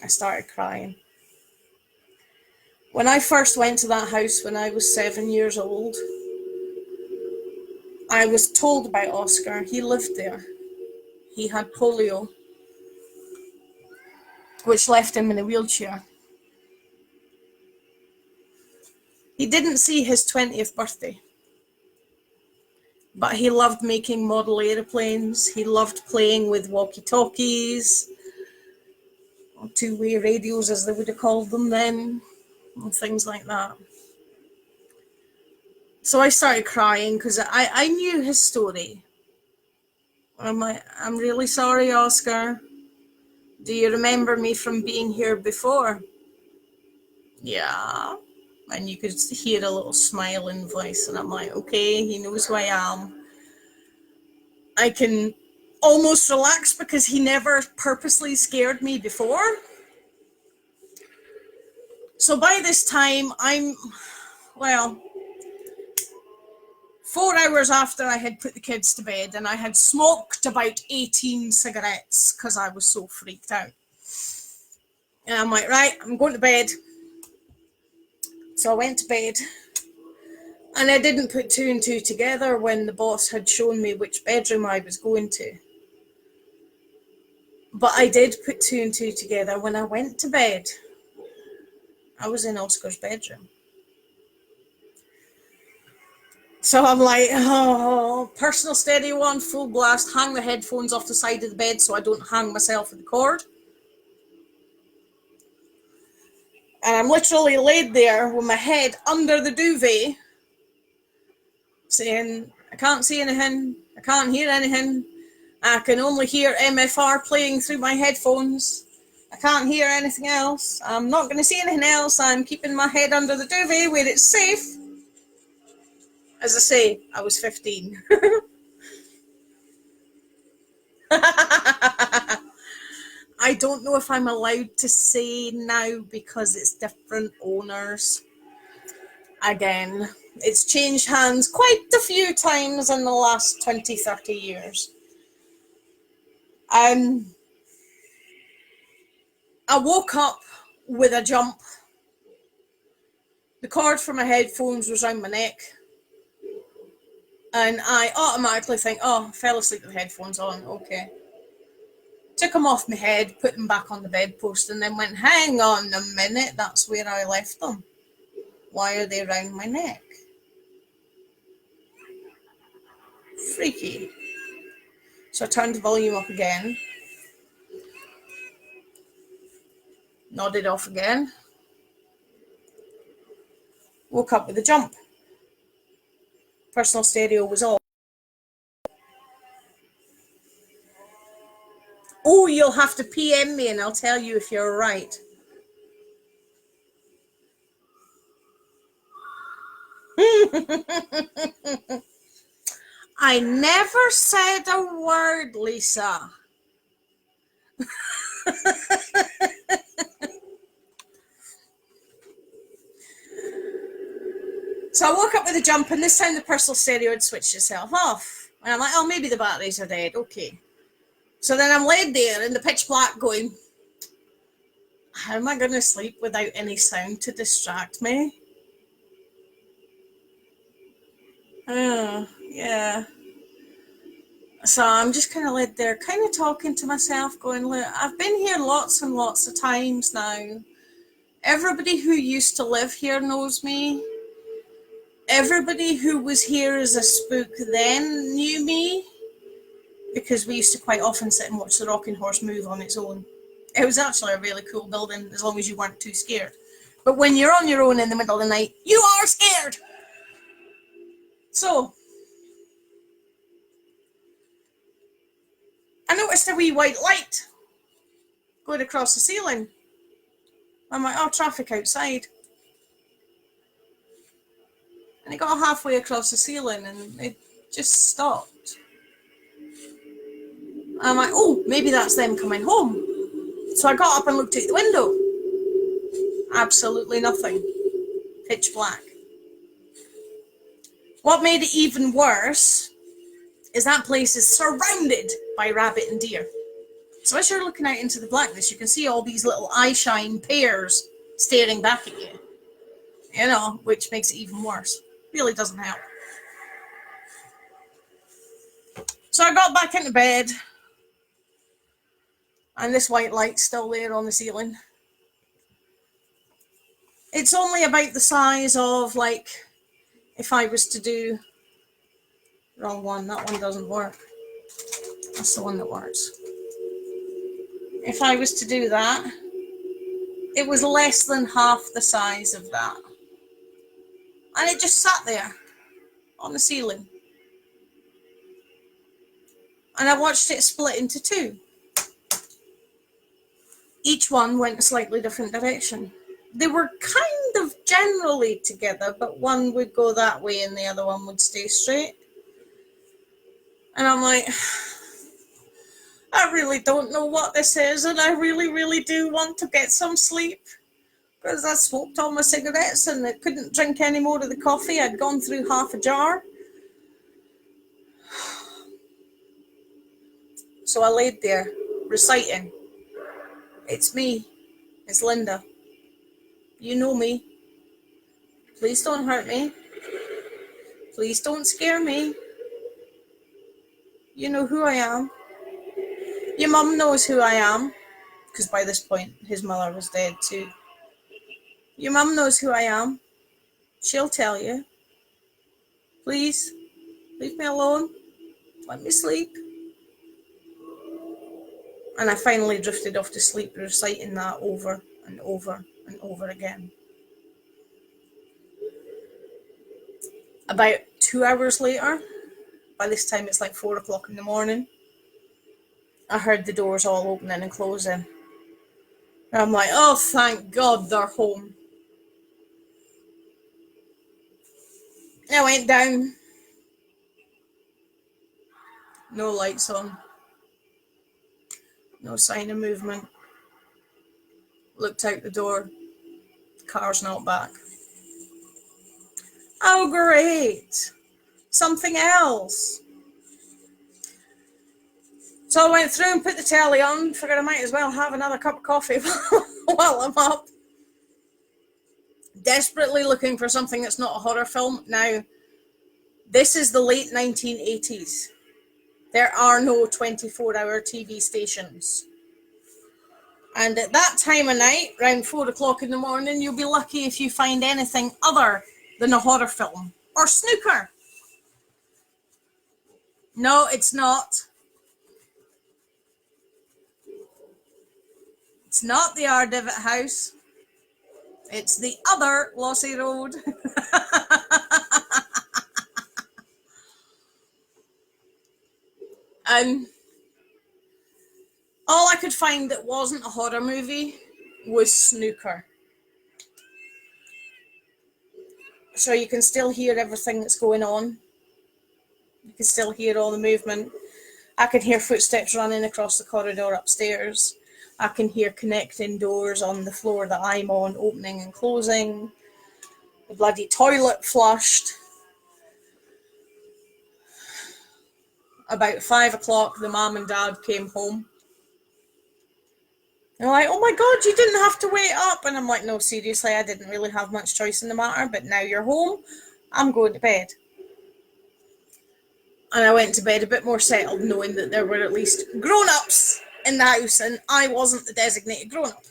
I started crying. When I first went to that house when I was 7 years old, I was told by Oscar he lived there. He had polio, which left him in a wheelchair. He didn't see his 20th birthday, but he loved making model aeroplanes. He loved playing with walkie-talkies, or two-way radios as they would have called them then, and things like that. So I started crying because I knew his story. I'm like, I'm really sorry, Oscar. Do you remember me from being here before? Yeah. And you could hear a little smile in the voice, and I'm like, okay, he knows who I am. I can almost relax because he never purposely scared me before. So by this time, well, 4 hours after I had put the kids to bed, and I had smoked about 18 cigarettes because I was so freaked out. And I'm like, right, I'm going to bed. So I went to bed, and I didn't put two and two together when the boss had shown me which bedroom I was going to. But I did put two and two together when I went to bed. I was in Oscar's bedroom. So I'm like, oh, personal stereo on, full blast, hang the headphones off the side of the bed so I don't hang myself with the cord. And I'm literally laid there with my head under the duvet, saying, I can't see anything, I can't hear anything, I can only hear MFR playing through my headphones, I can't hear anything else, I'm not going to see anything else, I'm keeping my head under the duvet where it's safe. As I say, I was 15. I don't know if I'm allowed to say now because it's different owners. Again, it's changed hands quite a few times in the last 20, 30 years. I woke up with a jump. The cord for my headphones was around my neck. And I automatically think, oh, I fell asleep with the headphones on, okay. Took them off my head, put them back on the bedpost, and then went, hang on a minute, that's where I left them. Why are they around my neck? Freaky. So I turned the volume up again. Nodded off again. Woke up with a jump. Personal stereo was off. Oh, you'll have to PM me and I'll tell you if you're right. I never said a word, Lisa. So I woke up with a jump, and this time the personal stereo had switched itself off. And I'm like, oh, maybe the batteries are dead. Okay. So then I'm laid there in the pitch black going, how am I going to sleep without any sound to distract me? Oh, yeah. So I'm just kind of laid there, kind of talking to myself, going, look, I've been here lots and lots of times now. Everybody who used to live here knows me. Everybody who was here as a spook then knew me, because we used to quite often sit and watch the Rocking Horse move on its own. It was actually a really cool building, as long as you weren't too scared. But when you're on your own in the middle of the night, you are scared! So, I noticed a wee white light going across the ceiling. I'm like, oh, traffic outside. And it got halfway across the ceiling and it just stopped. I'm like, oh, maybe that's them coming home. So I got up and looked out the window. Absolutely nothing. Pitch black. What made it even worse is that place is surrounded by rabbit and deer. So as you're looking out into the blackness, you can see all these little eye-shine pairs staring back at you. You know, which makes it even worse. Really doesn't help. So I got back into bed, and this white light's still there on the ceiling. It's only about the size of, like, if I was to do... Wrong one, that one doesn't work. That's the one that works. If I was to do that, it was less than half the size of that. And it just sat there on the ceiling. And I watched it split into two. Each one went a slightly different direction. They were kind of generally together, but one would go that way and the other one would stay straight. And I'm like, I really don't know what this is, and I really, really do want to get some sleep. Because I smoked all my cigarettes and I couldn't drink any more of the coffee. I'd gone through half a jar. So I laid there, reciting. It's me. It's Linda. You know me. Please don't hurt me. Please don't scare me. You know who I am. Your mum knows who I am. Because by this point, his mother was dead too. Your mum knows who I am. She'll tell you. Please, leave me alone. Let me sleep. And I finally drifted off to sleep, reciting that over and over and over again. About 2 hours later, by this time it's like 4 o'clock in the morning, I heard the doors all opening and closing. And I'm like, oh, thank God they're home. I went down. No lights on. No sign of movement. Looked out the door. The car's not back. Oh, great. Something else. So I went through and put the telly on. Figured I might as well have another cup of coffee while I'm up. Desperately looking for something that's not a horror film. Now, this is the late 1980s. There are no 24-hour TV stations. And at that time of night, around 4 o'clock in the morning, you'll be lucky if you find anything other than a horror film. Or snooker. No, it's not. It's not the Ardivot House. It's the other Lossy Road. And all I could find that wasn't a horror movie was snooker. So you can still hear everything that's going on. You can still hear all the movement. I can hear footsteps running across the corridor upstairs. I can hear connecting doors on the floor that I'm on, opening and closing. The bloody toilet flushed. About 5 o'clock, the mum and dad came home. They're like, oh my God, you didn't have to wait up. And I'm like, no, seriously, I didn't really have much choice in the matter, but now you're home, I'm going to bed. And I went to bed a bit more settled, knowing that there were at least grown-ups in the house, and I wasn't the designated grown-up.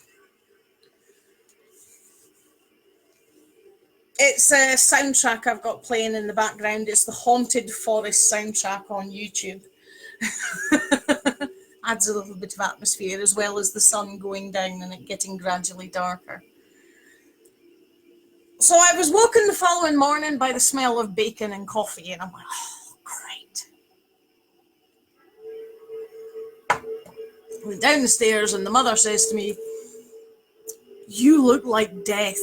It's a soundtrack I've got playing in the background. It's the Haunted Forest soundtrack on YouTube. Adds a little bit of atmosphere, as well as the sun going down and it getting gradually darker. So I was woken the following morning by the smell of bacon and coffee, and I'm like, oh, great. I went down the stairs, and the mother says to me, you look like death.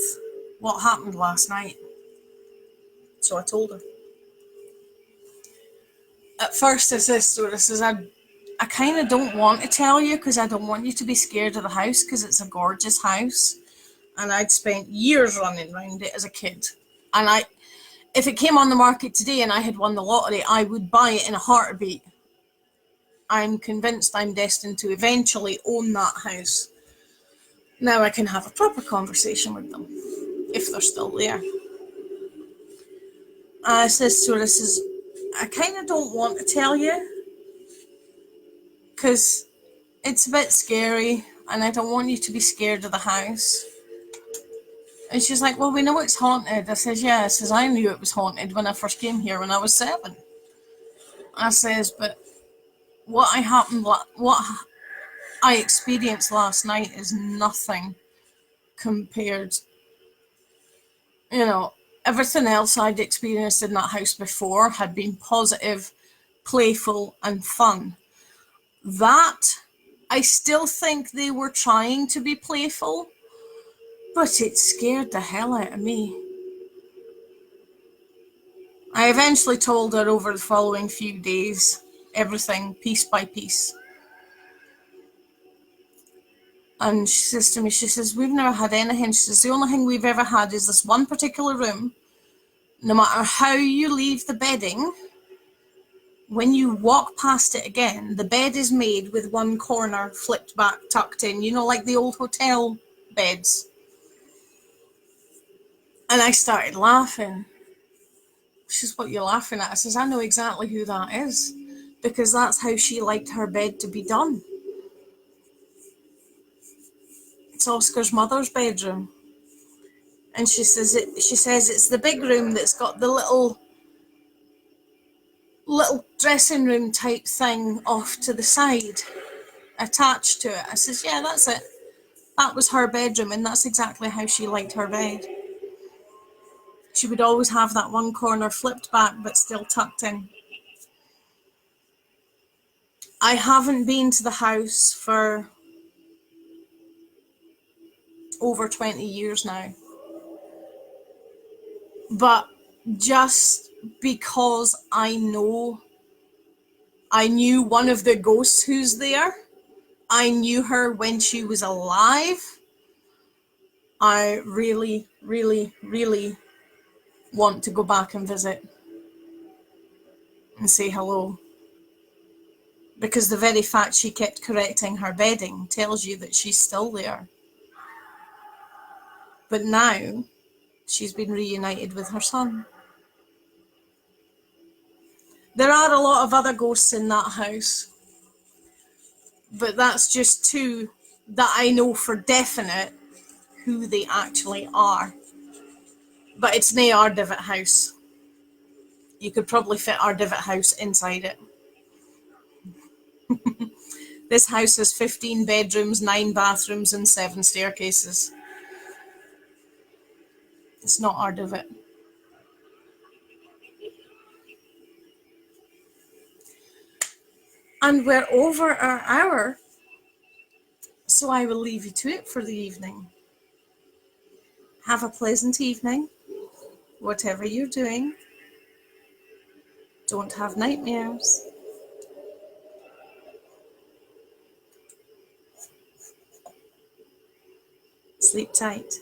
What happened last night? So I told her. At first, I says, I kind of don't want to tell you because I don't want you to be scared of the house because it's a gorgeous house. And I'd spent years running around it as a kid. And If it came on the market today and I had won the lottery, I would buy it in a heartbeat. I'm convinced I'm destined to eventually own that house. Now I can have a proper conversation with them, if they're still there. I says to her, I says, I kind of don't want to tell you, because it's a bit scary, and I don't want you to be scared of the house. And she's like, well, we know it's haunted. I says, yeah. I says, I knew it was haunted when I first came here when I was 7. I says, but what I experienced last night is nothing compared, everything else I'd experienced in that house before had been positive, playful, and fun. That, I still think they were trying to be playful, but it scared the hell out of me. I eventually told her over the following few days, everything piece by piece. And she says to me, she says, we've never had anything. She says, the only thing we've ever had is this one particular room. No matter how you leave the bedding, when you walk past it again, the bed is made with one corner flipped back, tucked in, like the old hotel beds. And I started laughing. She says, what are you laughing at? I says, I know exactly who that is, because that's how she liked her bed to be done. It's Oscar's mother's bedroom. And she says it's the big room that's got the little dressing room type thing off to the side attached to it. I says, yeah, that's it. That was her bedroom, and that's exactly how she liked her bed. She would always have that one corner flipped back but still tucked in. I haven't been to the house for over 20 years now. But just because I knew one of the ghosts who's there, I knew her when she was alive, I really, really, really want to go back and visit and say hello. Because the very fact she kept correcting her bedding tells you that she's still there. But now she's been reunited with her son. There are a lot of other ghosts in that house, but that's just 2 that I know for definite who they actually are. But it's nae Ardivit house. You could probably fit Ardivit house inside it. This house has 15 bedrooms, 9 bathrooms, and 7 staircases. It's not Ardivit. And we're over our hour, so I will leave you to it for the evening. Have a pleasant evening, whatever you're doing. Don't have nightmares. Sleep tight.